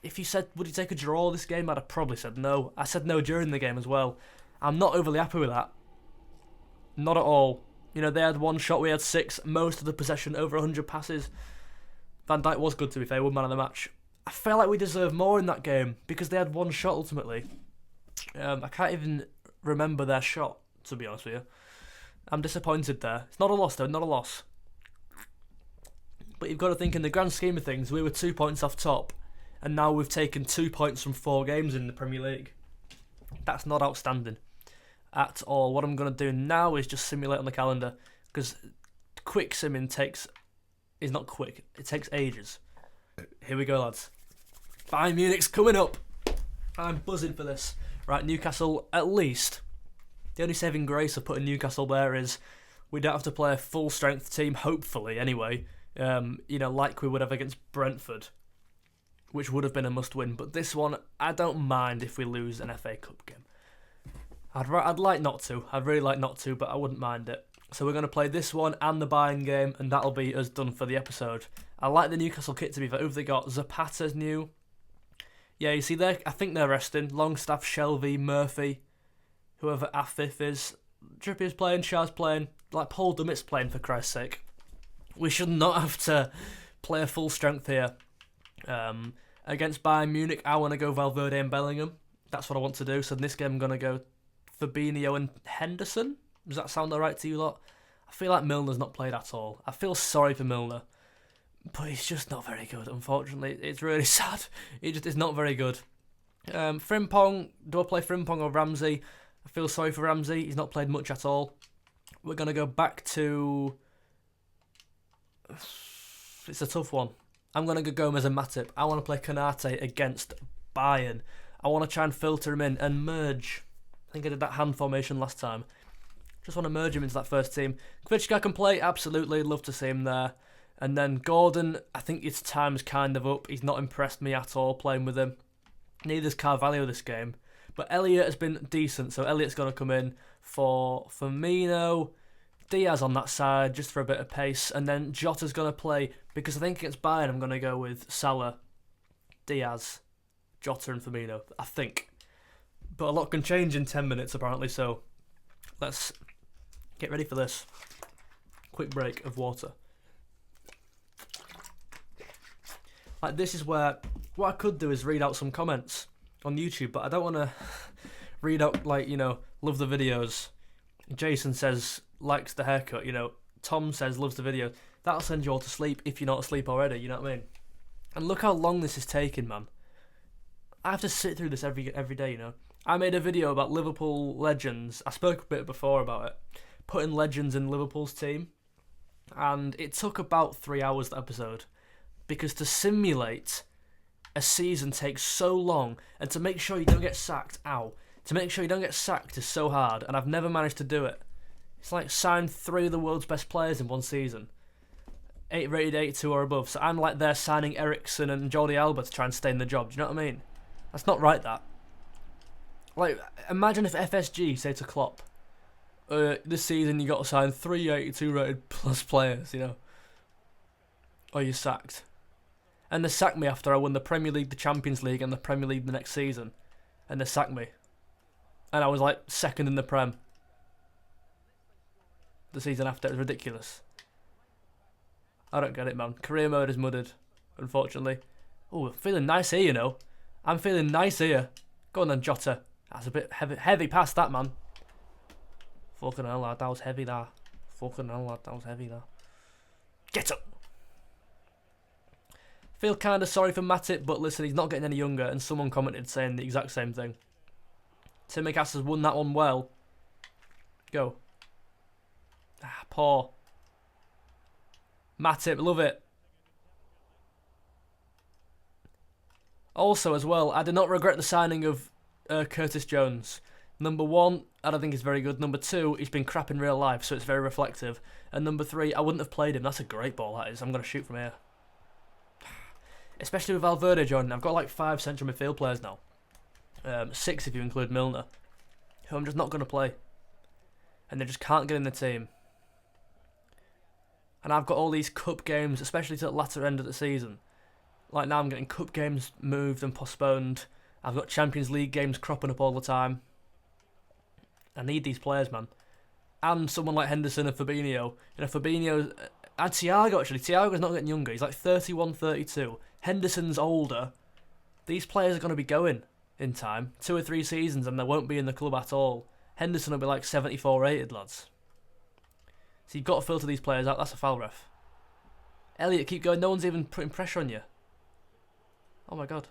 If you said, would you take a draw this game? I'd have probably said no. I said no during the game as well. I'm not overly happy with that. Not at all. You know, they had 1 shot, we had 6. Most of the possession, over 100 passes. Van Dijk was good, to be fair, 1 man of the match. I felt like we deserved more in that game because they had 1 shot ultimately. I can't even remember their shot, to be honest with you. I'm disappointed there. It's not a loss though, not a loss. But you've got to think in the grand scheme of things, we were 2 points off top, and now we've taken 2 points from 4 games in the Premier League. That's not outstanding at all. What I'm going to do now is just simulate on the calendar, because quick simming is not quick, it takes ages. Here we go, lads. Bayern Munich's coming up. I'm buzzing for this. Right, Newcastle, at least. The only saving grace of putting Newcastle there is we don't have to play a full strength team, hopefully, anyway. Like we would have against Brentford, which would have been a must-win. But this one, I don't mind if we lose an FA Cup game. I'd like not to. I'd really like not to, but I wouldn't mind it. So we're going to play this one and the Bayern game, and that'll be us done for the episode. I like the Newcastle kit, to be fair. Who've they got? Zapata's new. Yeah, you see, I think they're resting. Longstaff, Shelvey, Murphy, whoever Afif is. Trippier's playing, Shah's playing. Like, Paul Dummett's playing, for Christ's sake. We should not have to play a full strength here. Against Bayern Munich, I want to go Valverde and Bellingham. That's what I want to do. So in this game, I'm going to go Fabinho and Henderson. Does that sound alright to you lot? I feel like Milner's not played at all. I feel sorry for Milner, but he's just not very good, unfortunately. It's really sad. He just is not very good. Frimpong, do I play Frimpong or Ramsey? I feel sorry for Ramsey. He's not played much at all. We're going to go back to... It's a tough one. I'm going to go Gomez and Matip. I want to play Konate against Bayern. I want to try and filter him in and merge. I think I did that hand formation last time. Just want to merge him into that first team. Kvitschka can play, absolutely. Love to see him there. And then Gordon, I think his time's kind of up. He's not impressed me at all playing with him. Neither's Carvalho this game. But Elliott has been decent, so Elliott's going to come in for Firmino. Diaz on that side, just for a bit of pace. And then Jota's going to play, because I think against Bayern I'm going to go with Salah, Diaz, Jota and Firmino, I think. But a lot can change in 10 minutes apparently, so let's get ready for this. Quick break of water. Like, this is where, what I could do is read out some comments on YouTube, but I don't want to read out, like, love the videos. Jason says, likes the haircut, Tom says, loves the video. That'll send you all to sleep if you're not asleep already, you know what I mean? And look how long this is taking, man. I have to sit through this every day, I made a video about Liverpool legends. I spoke a bit before about it. Putting legends in Liverpool's team. And it took about 3 hours, that episode. Because to simulate a season takes so long, and to make sure you don't get sacked, to make sure you don't get sacked is so hard, and I've never managed to do it. It's like sign 3 of the world's best players in one season. 8 rated 82 or above, so I'm like there signing Ericsson and Jordi Alba to try and stay in the job, do you know what I mean? That's not right, that. Like, imagine if FSG say to Klopp, this season you got to sign 3 82 rated plus players, or you're sacked. And they sacked me after I won the Premier League, the Champions League, and the Premier League the next season. And they sacked me. And I was like second in the Prem the season after. It was ridiculous. I don't get it, man. Career mode is mudded, unfortunately. Oh, I'm feeling nice here, I'm feeling nice here. Go on then, Jota. That's a bit heavy past that, man. Fucking hell, lad. That was heavy, there. Fucking hell, lad. That was heavy, there. Get up! Feel kind of sorry for Matip, but listen, he's not getting any younger, and someone commented saying the exact same thing. Tsimikas has won that one well. Go. Poor. Matip, love it. Also, as well, I do not regret the signing of Curtis Jones. Number 1, I don't think he's very good. Number 2, he's been crap in real life, so it's very reflective. And number 3, I wouldn't have played him. That's a great ball, that is. I'm going to shoot from here. Especially with Valverde joining. I've got like 5 central midfield players now. 6 if you include Milner, who I'm just not going to play. and they just can't get in the team. And I've got all these cup games, especially to the latter end of the season. Like now I'm getting cup games moved and postponed. I've got Champions League games cropping up all the time. I need these players, man. And someone like Henderson and Fabinho. You know, Fabinho... And Thiago, actually. Thiago's not getting younger. He's like 31, 32. Henderson's older. These players are going to be going in time. 2 or 3 seasons and they won't be in the club at all. Henderson will be like 74 rated, lads. So you've got to filter these players out. That's a foul, ref. Elliot, keep going. No one's even putting pressure on you. Oh my god.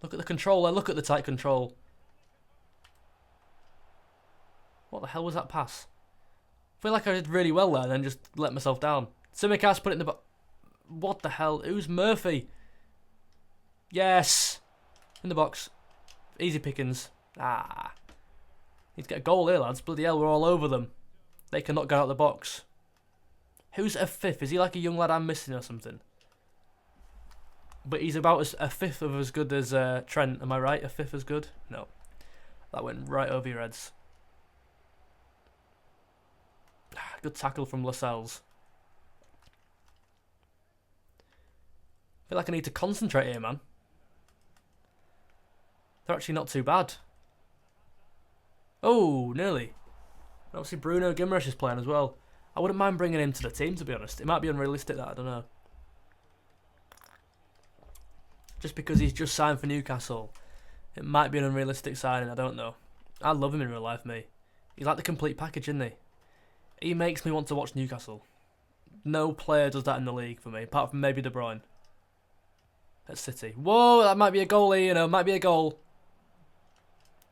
Look at the control. Look at the tight control. What the hell was that pass? I feel like I did really well there and then just let myself down. Tsimikas put it in the box. What the hell? Who's Murphy? Yes. In the box. Easy pickings. Need to get a goal here, lads. Bloody hell, we're all over them. They cannot get out of the box. Who's a fifth? Is he like a young lad I'm missing or something? But he's about a fifth of as good as Trent. Am I right? A fifth as good? No. That went right over your heads. Good tackle from Lascelles. I feel like I need to concentrate here, man. They're actually not too bad. Oh, nearly. Obviously Bruno Guimaraes is playing as well. I wouldn't mind bringing him to the team, to be honest. It might be unrealistic, that, I don't know. Just because he's just signed for Newcastle. It might be an unrealistic signing, I don't know. I love him in real life, mate. He's like the complete package, isn't he? He makes me want to watch Newcastle. No player does that in the league for me, apart from maybe De Bruyne. At City. Whoa, that might be a goalie, you know, might be a goal.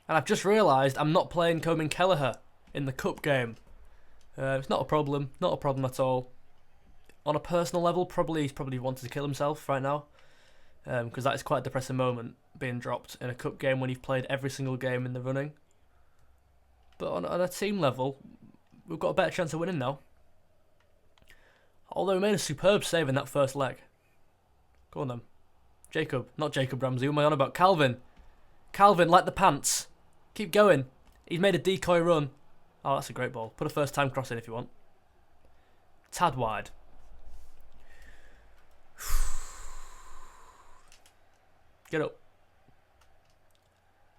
And I've just realised I'm not playing Coman Kelleher in the cup game. It's not a problem at all. On a personal level, he's probably wanted to kill himself right now. Because that is quite a depressing moment, being dropped in a cup game when you've played every single game in the running. But on a team level, we've got a better chance of winning now. Although we made a superb save in that first leg. Go on then. Jacob. Not Jacob Ramsey. Who am I on about? Calvin. Calvin, like the pants. Keep going. He's made a decoy run. Oh, that's a great ball. Put a first time cross in if you want. Tad wide. Get up.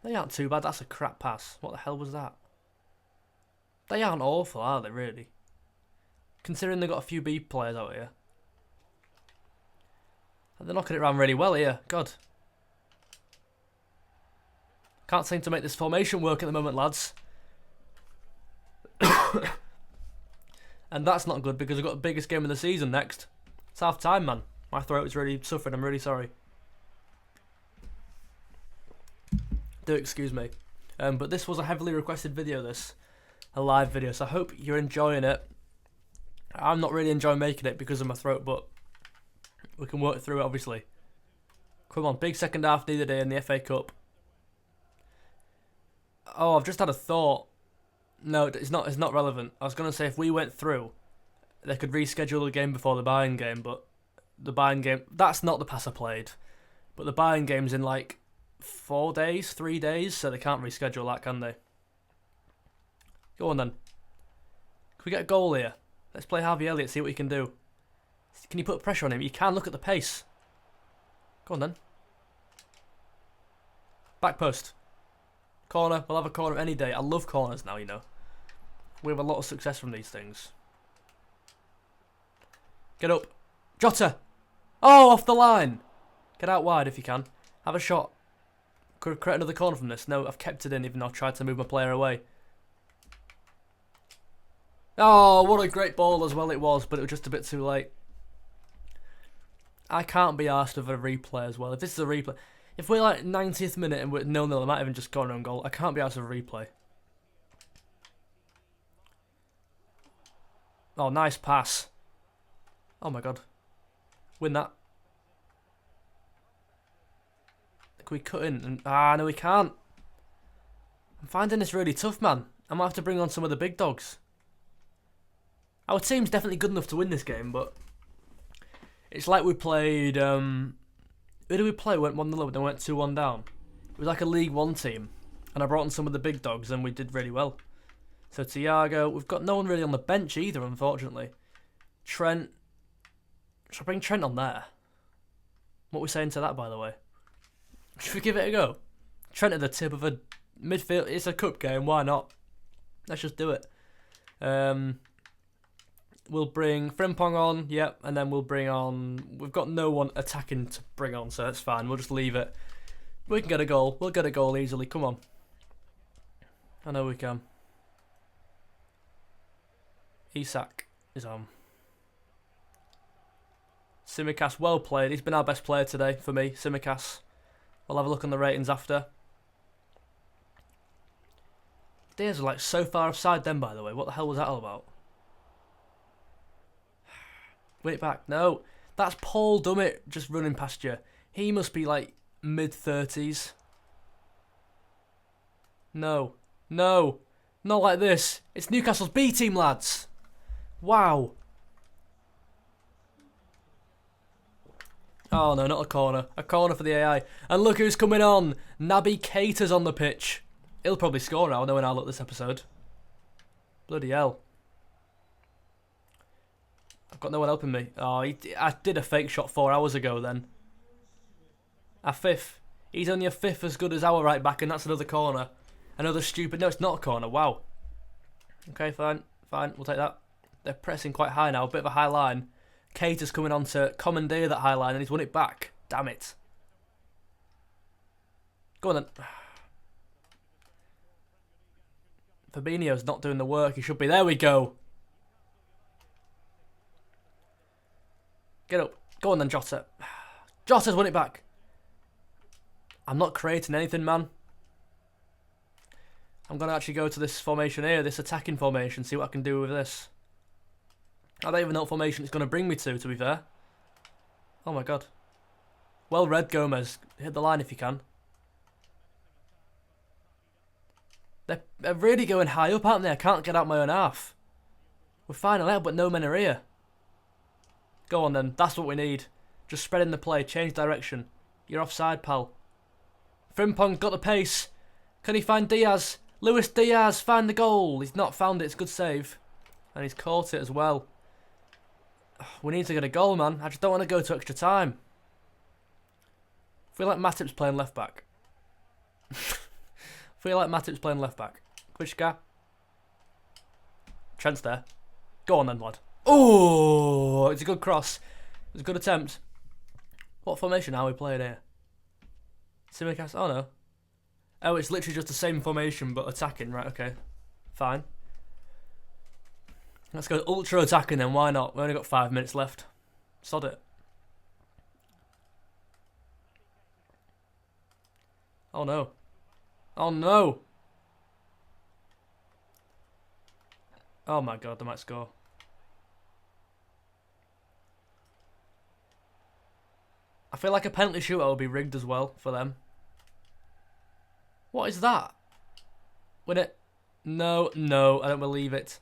They aren't too bad. That's a crap pass. What the hell was that? They aren't awful, are they, really? Considering they've got a few B players out here. And they're knocking it around really well here. God. Can't seem to make this formation work at the moment, lads. And that's not good because we've got the biggest game of the season next. It's half time, man. My throat is really suffering. I'm really sorry. Do excuse me. But this was a heavily requested video, this. A live video, so I hope you're enjoying it. I'm not really enjoying making it because of my throat, but we can work through it, obviously. Come on, big second half needed here in the FA Cup. Oh, I've just had a thought. No, it's not relevant. I was going to say if we went through, they could reschedule the game before the Bayern game, but the Bayern game, that's not the pass I played. But the Bayern game's in like 3 days, so they can't reschedule that, can they? Go on then. Can we get a goal here? Let's play Harvey Elliott, see what he can do. Can you put pressure on him? You can, look at the pace. Go on then. Back post. Corner, we'll have a corner any day. I love corners now, you know. We have a lot of success from these things. Get up. Jota! Oh, off the line! Get out wide if you can. Have a shot. Could create another corner from this. No, I've kept it in even though I've tried to move my player away. Oh, what a great ball as well it was, but it was just a bit too late. I can't be asked of a replay as well. If this is a replay... If we're like 90th minute and we're 0-0, I might even just go on own goal. I can't be asked of a replay. Oh, nice pass. Oh my god. Win that. Can we cut in? No we can't. I'm finding this really tough, man. I might have to bring on some of the big dogs. Our team's definitely good enough to win this game, but... It's like we played... Who did we play? We went 1-0, then went 2-1 down. It was like a League One team. And I brought in some of the big dogs and we did really well. So Thiago, we've got no one really on the bench either, unfortunately. Trent, should I bring Trent on there? What are we saying to that, by the way? Should we give it a go? Trent at the tip of a midfield. It's a cup game. Why not? Let's just do it. We'll bring Frimpong on. Yep. And then we'll bring on... We've got no one attacking to bring on, so that's fine. We'll just leave it. We can get a goal. We'll get a goal easily. Come on. I know we can. Isak is on. Tsimikas, well played. He's been our best player today for me, Tsimikas. We'll have a look on the ratings after. Diaz are like so far offside then, by the way. What the hell was that all about? Win it back. No. That's Paul Dummett just running past you. He must be like mid-30s. No. No. Not like this. It's Newcastle's B team, lads. Wow. Oh no, not a corner. A corner for the AI. And look who's coming on. Naby Keita's on the pitch. He'll probably score now, knowing I'll look this episode. Bloody hell. I've got no one helping me. Oh, I did a fake shot 4 hours ago then. A fifth. He's only a fifth as good as our right back, and that's another corner. Another stupid... No, it's not a corner. Wow. Okay, fine. Fine, we'll take that. They're pressing quite high now. A bit of a high line. Keita's coming on to commandeer that high line, and he's won it back. Damn it. Go on then. Fabinho's not doing the work he should be. There we go. Get up. Go on then, Jota. Jota's won it back. I'm not creating anything, man. I'm going to actually go to this formation here, this attacking formation, see what I can do with this. I don't even know what formation it's going to bring me to be fair. Oh my god. Well read, Gomez. Hit the line if you can. They're really going high up, aren't they? I can't get out my own half. We're fine on out, but no men are here. Go on then, that's what we need. Just spreading the play, change direction. You're offside, pal. Frimpong got the pace. Can he find Diaz? Luis Diaz, find the goal. He's not found it, it's a good save. And he's caught it as well. We need to get a goal, man. I just don't want to go to extra time. I feel like Matip's playing left back. Kvishka. Trent's there. Go on then, lad. Oh, it's a good cross. It's a good attempt. What formation are we playing here? Tsimikas? Oh no. Oh, it's literally just the same formation but attacking. Right, okay. Fine. Let's go ultra attacking then, why not? We've only got 5 minutes left. Sod it. Oh no. Oh no! Oh my god, they might score. I feel like a penalty shootout will be rigged as well for them. What is that? Win it. No, no, I don't believe it.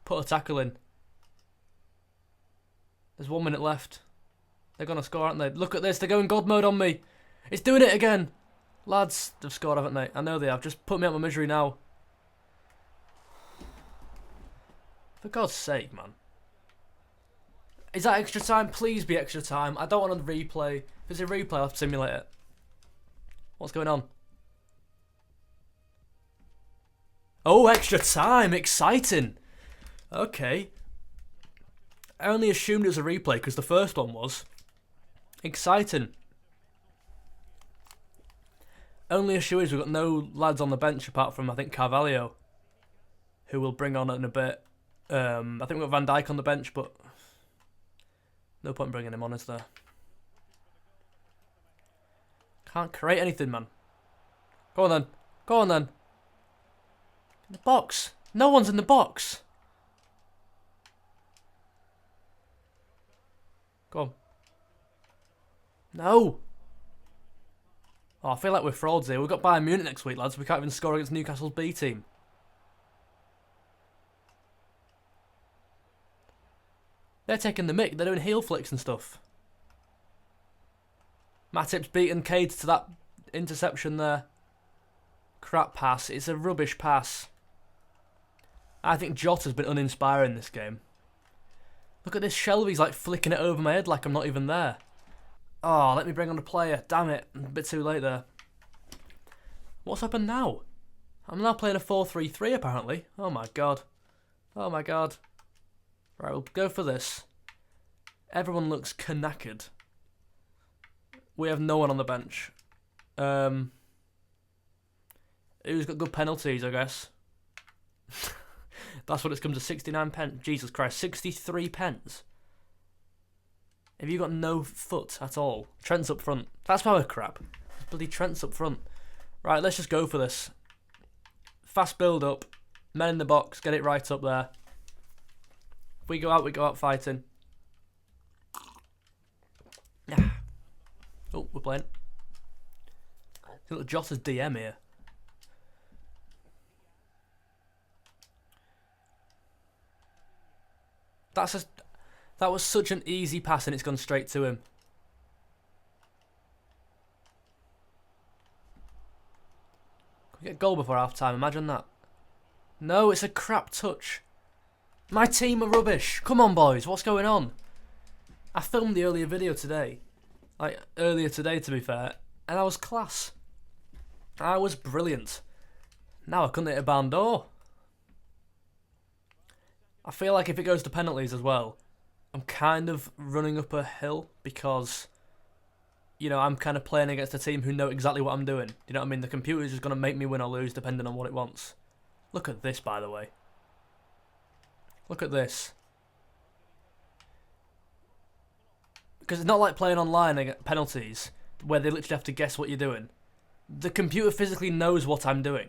Put a tackle in. There's 1 minute left. They're going to score, aren't they? Look at this, they're going God mode on me. It's doing it again. Lads, they've scored, haven't they? I know they have. Just put me out my misery now. For God's sake, man. Is that extra time? Please be extra time. I don't want a replay. If it's a replay, I'll have to simulate it. What's going on? Oh, extra time. Exciting. Okay. I only assumed it was a replay because the first one was. Exciting. Only issue is we've got no lads on the bench apart from, I think, Carvalho, who we'll bring on in a bit. I think we've got Van Dijk on the bench, but no point in bringing him on, is there? Can't create anything, man. Go on then. Go on then. In the box. No one's in the box. Go on. No. Oh, I feel like we're frauds here. We've got Bayern Munich next week, lads. We can't even score against Newcastle's B team. They're taking the mick. They're doing heel flicks and stuff. Matip's beaten Cade to that interception there. Crap pass. It's a rubbish pass. I think Jota's been uninspiring this game. Look at this Shelby's like flicking it over my head like I'm not even there. Oh, let me bring on a player. Damn it. I'm a bit too late there. What's happened now? I'm now playing a 4-3-3 apparently. Oh my god. Oh my god. Right, we'll go for this. Everyone looks knackered. We have no one on the bench. Who's got good penalties, I guess? That's what it's come to, 69 pence. Jesus Christ, 63 pence. Have you got no foot at all? Trent's up front. That's power crap. Bloody Trent's up front. Right, let's just go for this. Fast build up. Men in the box. Get it right up there. If we go out fighting. Yeah. Oh, we're playing. Look at Jota's DM here. That was such an easy pass and it's gone straight to him. Can we get a goal before half time? Imagine that. No, it's a crap touch. My team are rubbish. Come on, boys. What's going on? I filmed the earlier video today. Like, earlier today, to be fair. And I was class. I was brilliant. Now I couldn't hit a barn door. I feel like if it goes to penalties as well, I'm kind of running up a hill because, you know, I'm kind of playing against a team who know exactly what I'm doing. You know what I mean? The computer's just going to make me win or lose depending on what it wants. Look at this, by the way. Look at this. Because it's not like playing online against penalties where they literally have to guess what you're doing. The computer physically knows what I'm doing.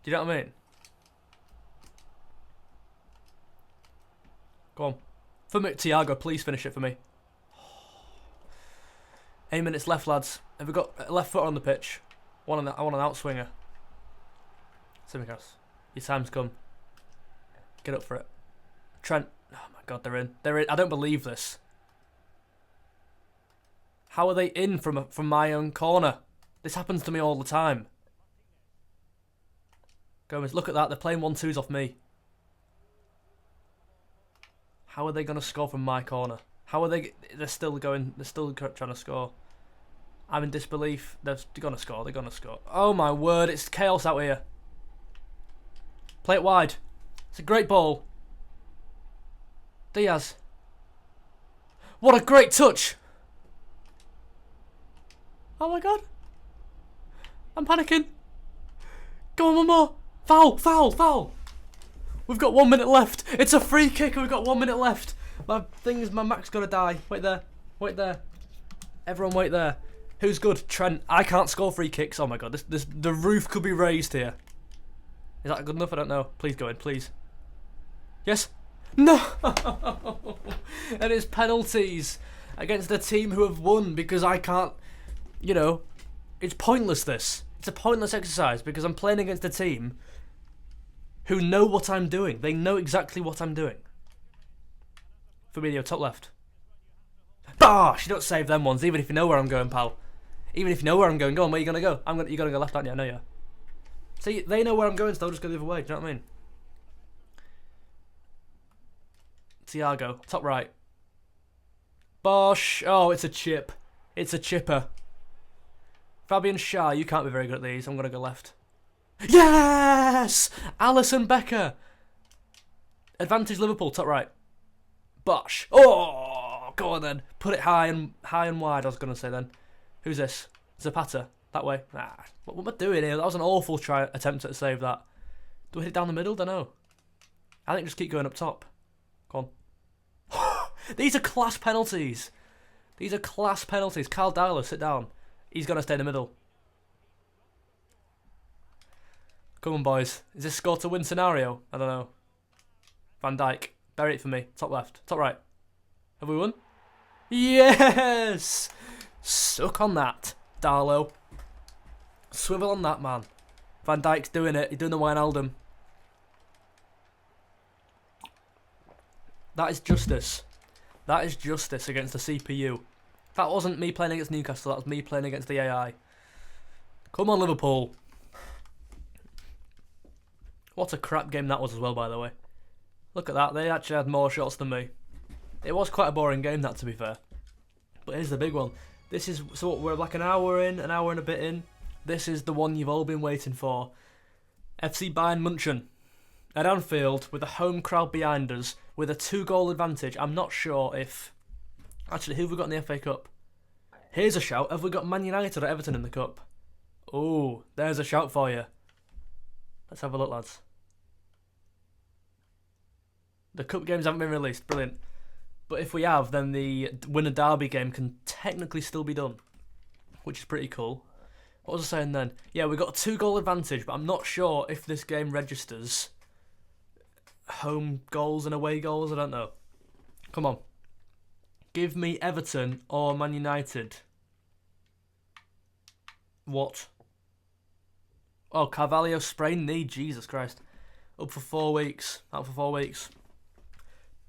Do you know what I mean? Go on. For me, Thiago, please finish it for me. 8 minutes left, lads. Have we got a left foot on the pitch? I want an outswinger. Simicas, your time's come. Get up for it. Trent. Oh my god, they're in. They're in. I don't believe this. How are they in from my own corner? This happens to me all the time. Gomez, look at that. They're playing 1-2s off me. How are they going to score from my corner? How are they? They're still going. They're still trying to score. I'm in disbelief. They're going to score. They're going to score. Oh my word! It's chaos out here. Play it wide. It's a great ball. Diaz. What a great touch! Oh my god! I'm panicking. Go on, one more. Foul! Foul! Foul! We've got 1 minute left. It's a free kick and we've got 1 minute left. My Mac's gonna die. Wait there. Wait there. Everyone wait there. Who's good? Trent. I can't score free kicks. Oh my god. The roof could be raised here. Is that good enough? I don't know. Please go in, please. Yes? No! And it's penalties against a team who have won because I can't, you know, it's pointless this. It's a pointless exercise because I'm playing against a team who know what I'm doing. They know exactly what I'm doing. Fabinho, top left. Bosh! You don't save them ones, even if you know where I'm going, pal. Even if you know where I'm going, go on, where are you going to go? You're going to go left, aren't you? I know you are. See, they know where I'm going, so they'll just go the other way. Do you know what I mean? Thiago, top right. Bosh! Oh, it's a chip. It's a chipper. Fabian Schär, you can't be very good at these. I'm going to go left. Yes! Alisson Becker. Advantage Liverpool, top right. Bosh. Oh, go on then. Put it high and wide, I was going to say then. Who's this? Zapata. That way. Ah, what am I doing here? That was an awful attempt at save that. Do I hit it down the middle? Don't know. I think just keep going up top. Come on. These are class penalties. These are class penalties. Carl Dowler, sit down. He's going to stay in the middle. Come on, boys. Is this score to win scenario? I don't know. Van Dijk. Bury it for me. Top left. Top right. Have we won? Yes! Suck on that, Darlow. Swivel on that, man. Van Dijk's doing it. He's doing the Wijnaldum. That is justice. That is justice against the CPU. That wasn't me playing against Newcastle. That was me playing against the AI. Come on, Liverpool. What a crap game that was as well, by the way. Look at that, they actually had more shots than me. It was quite a boring game, that, to be fair. But here's the big one. This is, so what, we're like an hour and a bit in. This is the one you've all been waiting for. FC Bayern Munich at Anfield with a home crowd behind us with a 2-goal advantage. I'm not sure if... Actually, who have we got in the FA Cup? Here's a shout. Have we got Man United or Everton in the Cup? Oh, there's a shout for you. Let's have a look, lads. The Cup games haven't been released. Brilliant. But if we have, then the winner derby game can technically still be done, which is pretty cool. What was I saying then? Yeah, we got a 2-goal advantage, but I'm not sure if this game registers home goals and away goals. I don't know. Come on. Give me Everton or Man United. What? Oh, Carvalho sprained knee. Jesus Christ. Up for 4 weeks. Out for 4 weeks.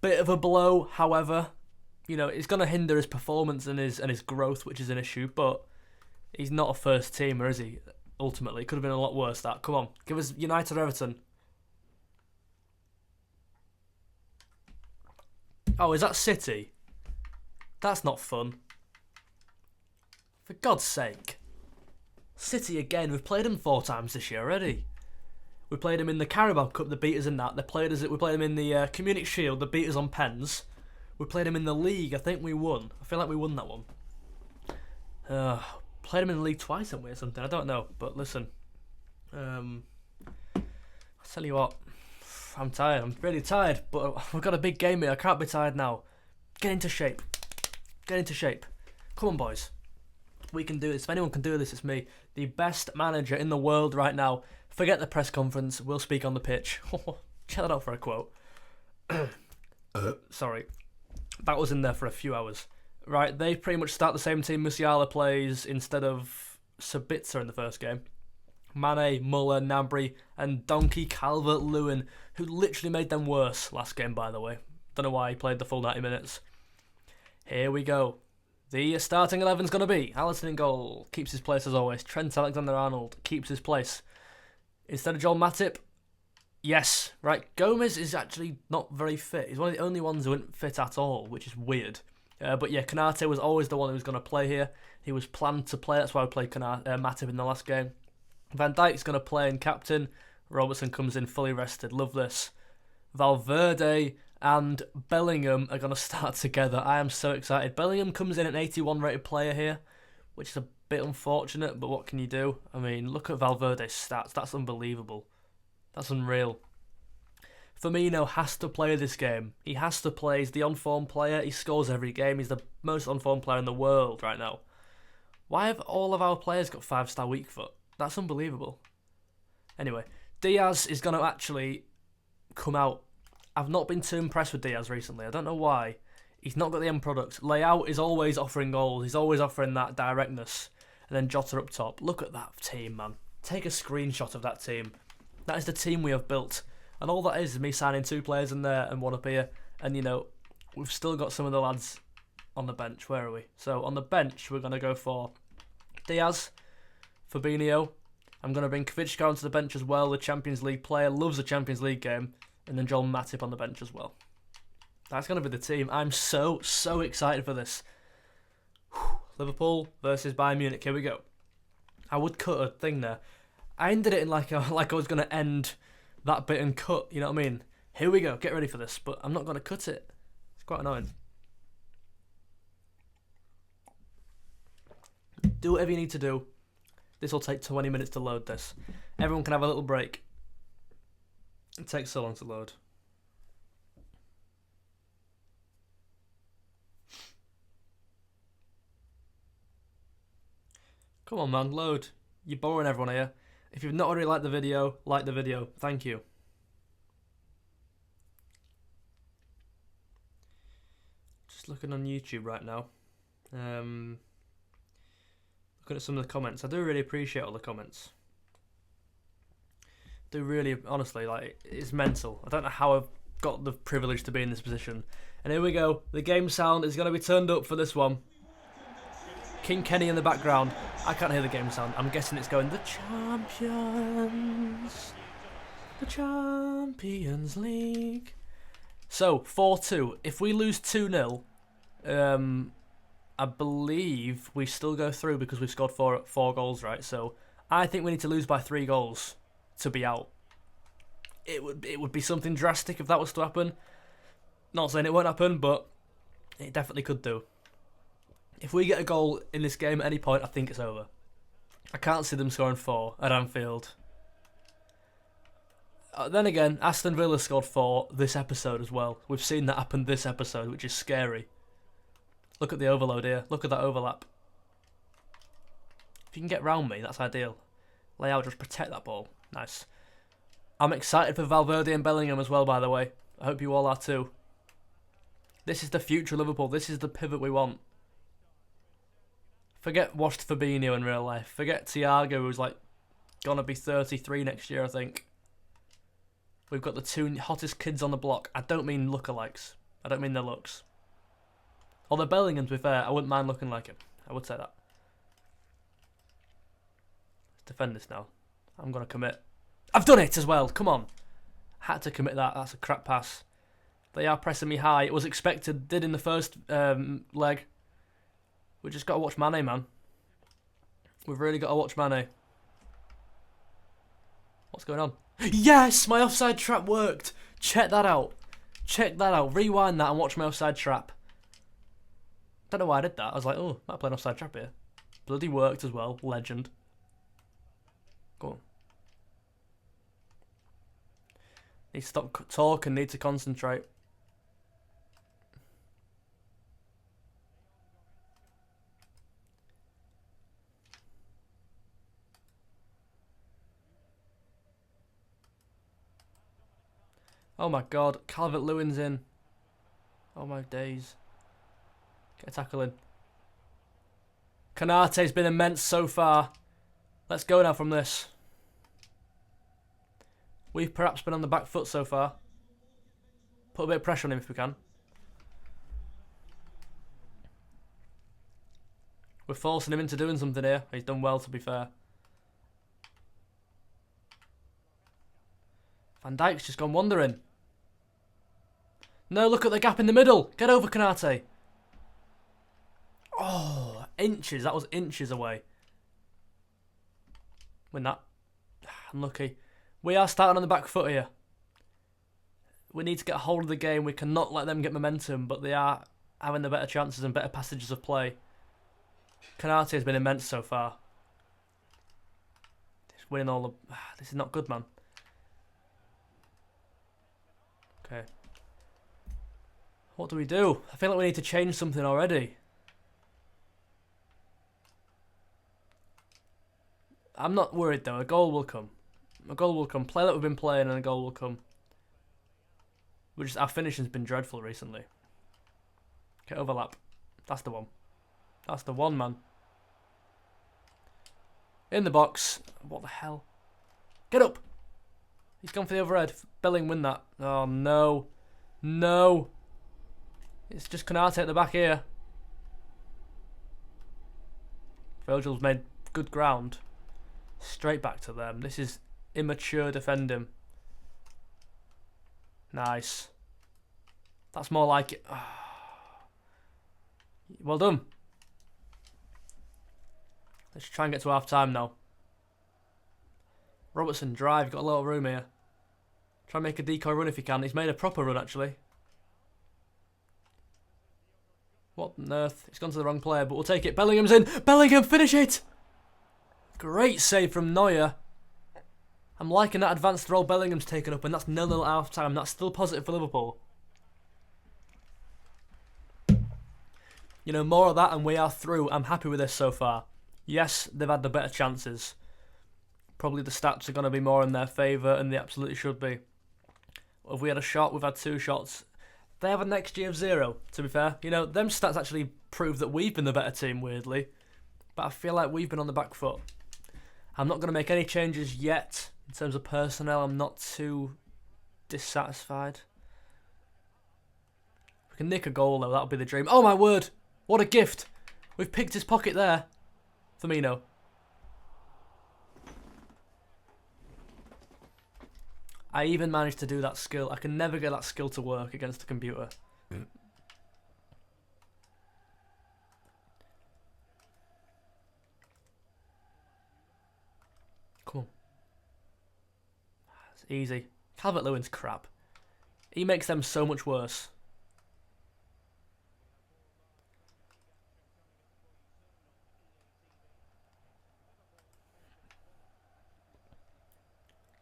Bit of a blow, however. You know, it's going to hinder his performance and his growth, which is an issue, but he's not a first teamer, is he? Ultimately, it could have been a lot worse, that. Come on, give us United or Everton. Oh, is that City? That's not fun. For God's sake. City again. We've played them 4 times this year already. We played them in the Carabao Cup, they beat us in that. We played them in the Community Shield, they beat us on pens. We played them in the league, I think we won. I feel like we won that one. Played them in the league twice, haven't we, or something? I don't know, but listen. I'll tell you what. I'm tired, I'm really tired, but we've got a big game here. I can't be tired now. Get into shape. Get into shape. Come on, boys. We can do this. If anyone can do this, it's me. The best manager in the world right now. Forget the press conference. We'll speak on the pitch. Check that out for a quote. Sorry. That was in there for a few hours. Right, they pretty much start the same team Musiala plays instead of Sabitzer in the first game. Mane, Muller, Gnabry, and Donkey Calvert-Lewin, who literally made them worse last game, by the way. Don't know why he played the full 90 minutes. Here we go. The starting 11's going to be Alisson in goal. Keeps his place as always. Trent Alexander-Arnold keeps his place. Instead of Joel Matip, yes. Right, Gomez is actually not very fit. He's one of the only ones who isn't fit at all, which is weird. But yeah, Konate was always the one who was going to play here. He was planned to play. That's why we played Matip in the last game. Van Dijk's going to play in captain. Robertson comes in fully rested. Love this. Valverde and Bellingham are going to start together. I am so excited. Bellingham comes in an 81 rated player here, which is a bit unfortunate, but what can you do? I mean, look at Valverde's stats. That's unbelievable. That's unreal. Firmino has to play this game. He has to play. He's the on-form player. He scores every game. He's the most on-form player in the world right now. Why have all of our players got 5-star weak foot? That's unbelievable. Anyway, Diaz is going to actually come out. I've not been too impressed with Diaz recently. I don't know why. He's not got the end product. Layout is always offering goals. He's always offering that directness. And then Jota up top. Look at that team, man. Take a screenshot of that team. That is the team we have built. And all that is me signing 2 players in there and 1 up here. And, you know, we've still got some of the lads on the bench. Where are we? So, on the bench, we're going to go for Diaz, Fabinho. I'm going to bring Kvitschka onto the bench as well. The Champions League player. Loves the Champions League game. And then Joel Matip on the bench as well. That's going to be the team. I'm so excited for this. Liverpool versus Bayern Munich. Here we go. I would cut a thing there. I ended it in like I was going to end that bit and cut. You know what I mean? Here we go. Get ready for this. But I'm not going to cut it. It's quite annoying. Do whatever you need to do. This will take 20 minutes to load this. Everyone can have a little break. It takes so long to load. Come on, man, load. You're boring everyone here. If you've not already liked the video, like the video. Thank you. Just looking on YouTube right now. Looking at some of the comments. I do really appreciate all the comments. Do really, honestly, like, it's mental. I don't know how I've got the privilege to be in this position. And here we go. The game sound is going to be turned up for this one. King Kenny in the background. I can't hear the game sound. I'm guessing it's going, the champions. The Champions League. So, 4-2. If we lose 2-0, I believe we still go through because we've scored four goals, right? So, I think we need to lose by 3 goals to be out. It would be something drastic if that was to happen. Not saying it won't happen, but it definitely could do. If we get a goal in this game at any point, I think it's over. I can't see them scoring 4 at Anfield. Then again, Aston Villa scored 4 this episode as well. We've seen that happen this episode, which is scary. Look at the overload here. Look at that overlap. If you can get round me, that's ideal. Leao, just protect that ball. Nice. I'm excited for Valverde and Bellingham as well, by the way. I hope you all are too. This is the future Liverpool. This is the pivot we want. Forget washed Fabinho in real life. Forget Thiago, who's like gonna be 33 next year, I think. We've got the 2 hottest kids on the block. I don't mean lookalikes. I don't mean their looks. Although Bellingham, to be fair, I wouldn't mind looking like him. I would say that. Let's defend this now. I'm going to commit. I've done it as well. Come on. Had to commit that. That's a crap pass. They are pressing me high. It was expected. Did in the first leg. We just got to watch Mane, man. We've really got to watch Mane. What's going on? Yes! My offside trap worked. Check that out. Check that out. Rewind that and watch my offside trap. Don't know why I did that. I was like, oh, might play an offside trap here. Bloody worked as well. Legend. Go on. Need to stop talking. Need to concentrate. Oh my god, Calvert-Lewin's in. Oh my days. Get a tackle in. Konate's been immense so far. Let's go now from this. We've perhaps been on the back foot so far. Put a bit of pressure on him if we can. We're forcing him into doing something here. He's done well, to be fair. Van Dijk's just gone wandering. No, look at the gap in the middle. Get over, Konate. Oh, inches. That was inches away. Win that. Unlucky. We are starting on the back foot here. We need to get a hold of the game. We cannot let them get momentum, but they are having the better chances and better passages of play. Konate has been immense so far. He's winning all the... This is not good, man. Okay. What do we do? I feel like we need to change something already. I'm not worried though. A goal will come. A goal will come. Play like we've been playing and a goal will come. Our finishing's been dreadful recently. Okay, overlap. That's the one. That's the one, man. In the box. What the hell? Get up! He's gone for the overhead. Belling win that. Oh, no. No. It's just Konate at the back here. Virgil's made good ground. Straight back to them. This is immature defending. Nice. That's more like it. Well done. Let's try and get to half time now. Robertson, drive. You've got a lot of room here. Try and make a decoy run if you can. He's made a proper run, actually. What on earth? He's gone to the wrong player, but we'll take it. Bellingham's in. Bellingham, finish it! Great save from Neuer. I'm liking that advanced role Bellingham's taken up, and that's 0-0 at half time. That's still positive for Liverpool. You know, more of that and we are through. I'm happy with this so far. Yes, they've had the better chances. Probably the stats are going to be more in their favour, and they absolutely should be. If we had a shot, we've had 2 shots. They have a next year of 0, to be fair. You know, them stats actually prove that we've been the better team, weirdly. But I feel like we've been on the back foot. I'm not going to make any changes yet. In terms of personnel, I'm not too dissatisfied. If we can nick a goal, though, that'll be the dream. Oh, my word. What a gift. We've picked his pocket there. Firmino. I even managed to do that skill. I can never get that skill to work against the computer. Come on. It's easy. Calvert-Lewin's crap. He makes them so much worse.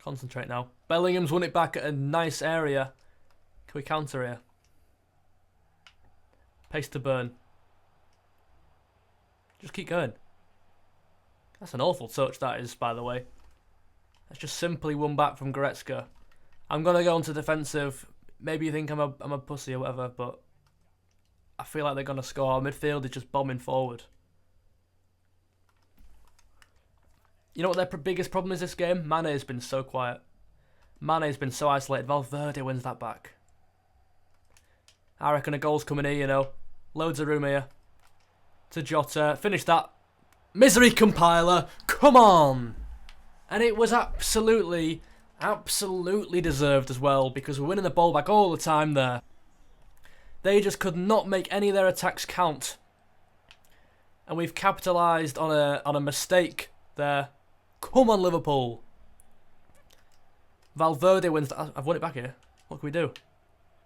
Concentrate now. Bellingham's won it back at a nice area. Can we counter here? Pace to burn. Just keep going. That's an awful touch, that is, by the way. That's just simply won back from Goretzka. I'm going to go onto defensive. Maybe you think I'm a pussy or whatever, but I feel like they're going to score. Midfield is just bombing forward. You know what their biggest problem is this game? Mane has been so quiet. Mane has been so isolated. Valverde wins that back. I reckon a goal's coming here, you know. Loads of room here. To Jota. Finish that. Misery compiler. Come on. And it was absolutely deserved as well, because we're winning the ball back all the time there. They just could not make any of their attacks count. And we've capitalised on a mistake there. Come on, Liverpool. Valverde wins. I've won it back here. What can we do?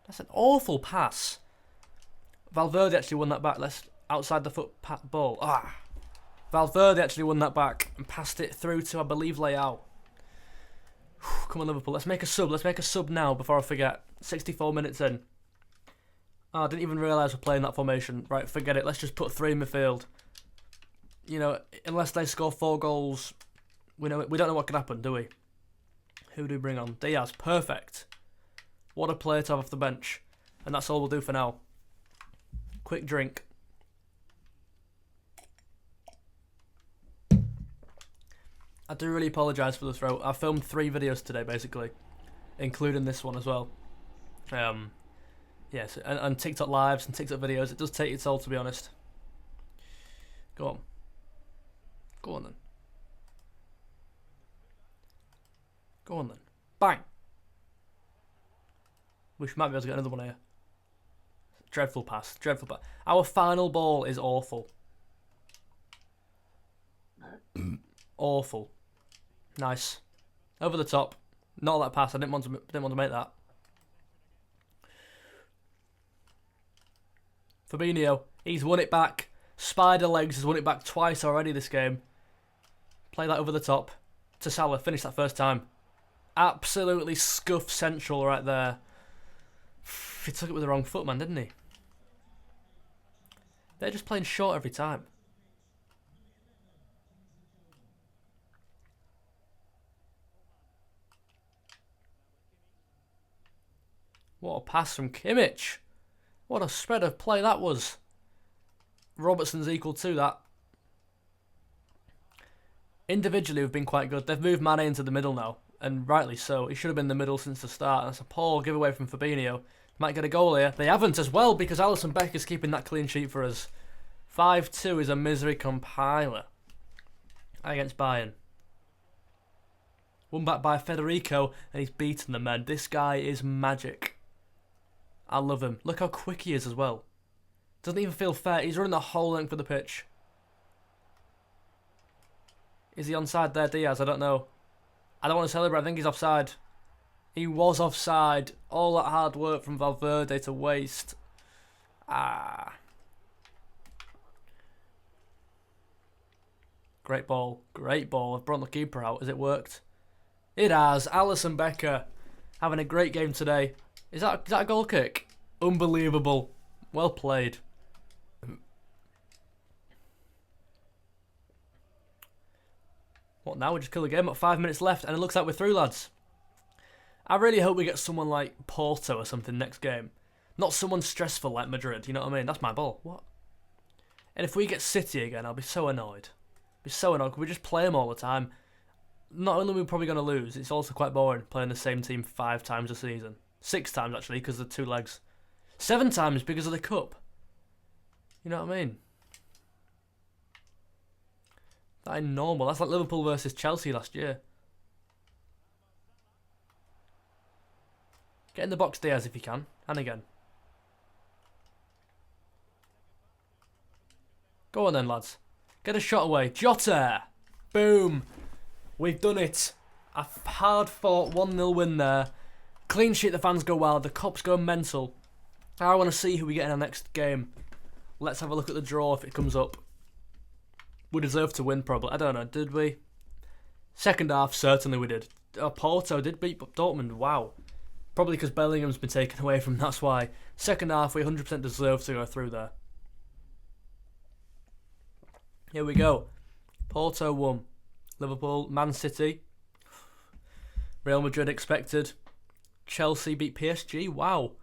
That's an awful pass. Valverde actually won that back. Let's outside the foot ball. Valverde actually won that back and passed it through to, I believe, Leao. Come on, Liverpool. Let's make a sub. Let's make a sub now before I forget. 64 minutes in. I didn't even realise we're playing that formation. Right, forget it. Let's just put 3 in midfield. You know, unless they score 4 goals, we don't know what could happen, do we? Who do we bring on? Diaz, perfect. What a player to have off the bench. And that's all we'll do for now. Quick drink. I do really apologise for the throat. I filmed 3 videos today, basically, including this one as well. Yes, and TikTok lives and TikTok videos. It does take its toll, to be honest. Go on. Go on then. Go on then. Bang! We might be able to get another one here. Dreadful pass. Dreadful pass. Our final ball is awful. Awful. Nice. Over the top. Not that pass. I didn't want to make that. Fabinho. He's won it back. Spider Legs has won it back twice already this game. Play that over the top. To Salah. Finish that first time. Absolutely scuff central right there. He took it with the wrong foot, man, didn't he? They're just playing short every time. What a pass from Kimmich. What a spread of play that was. Robertson's equal to that. Individually, we've been quite good. They've moved Mane into the middle now, and rightly so. He should have been in the middle since the start. That's a poor giveaway from Fabinho. Might get a goal here. They haven't as well, because Alisson Becker's keeping that clean sheet for us. 5-2 is a misery compiler against Bayern. Won back by Federico, and he's beaten the men. This guy is magic. I love him. Look how quick he is as well. Doesn't even feel fair. He's running the whole length of the pitch. Is he onside there, Diaz? I don't know. I don't want to celebrate. I think he's offside. He was offside. All that hard work from Valverde to waste. Great ball. Great ball. I've brought the keeper out. Has it worked? It has. Alisson Becker having a great game today. Is that a goal kick? Unbelievable. Well played. What now? We just kill the game. Got 5 minutes left, and it looks like we're through, lads. I really hope we get someone like Porto or something next game. Not someone stressful like Madrid, you know what I mean? That's my ball. What? And if we get City again, I'll be so annoyed. Be so annoyed, because we just play them all the time. Not only are we probably going to lose, it's also quite boring playing the same team 5 times a season. 6 times, actually, because of the 2 legs. 7 times because of the cup. You know what I mean? That ain't normal. That's like Liverpool versus Chelsea last year. Get in the box, Diaz, if you can. And again. Go on then, lads. Get a shot away. Jota! Boom! We've done it. A hard-fought 1-0 win there. Clean sheet, the fans go wild. The cops go mental. I want to see who we get in our next game. Let's have a look at the draw if it comes up. We deserve to win, probably. I don't know, did we? Second half, certainly we did. Porto did beat Dortmund, wow. Probably because Bellingham's been taken away from, that's why. Second half, we 100% deserve to go through there. Here we go. Porto won. Liverpool, Man City. Real Madrid expected. Chelsea beat PSG, wow.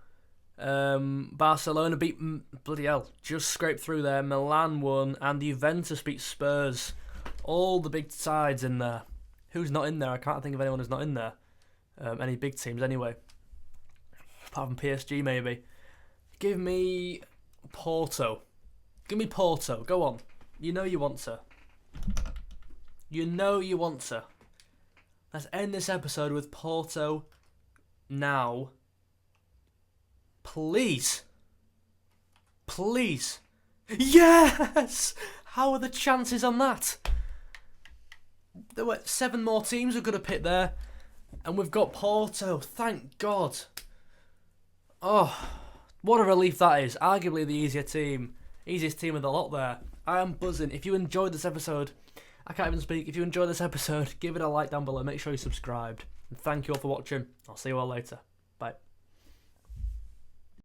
Barcelona beat, bloody hell, just scraped through there. Milan won, and Juventus beat Spurs. All the big sides in there. Who's not in there? I can't think of anyone who's not in there. Any big teams anyway. Apart from PSG maybe. Give me Porto. Give me Porto, go on. You know you want to. You know you want to. Let's end this episode with Porto now. Please. Please. Yes! How are the chances on that? There were 7 more teams who could have picked there. And we've got Porto. Thank God. Oh, what a relief that is. Arguably the easiest team of the lot there. I am buzzing. If you enjoyed this episode, I can't even speak. If you enjoyed this episode, give it a like down below. Make sure you subscribed. And thank you all for watching. I'll see you all later. Bye.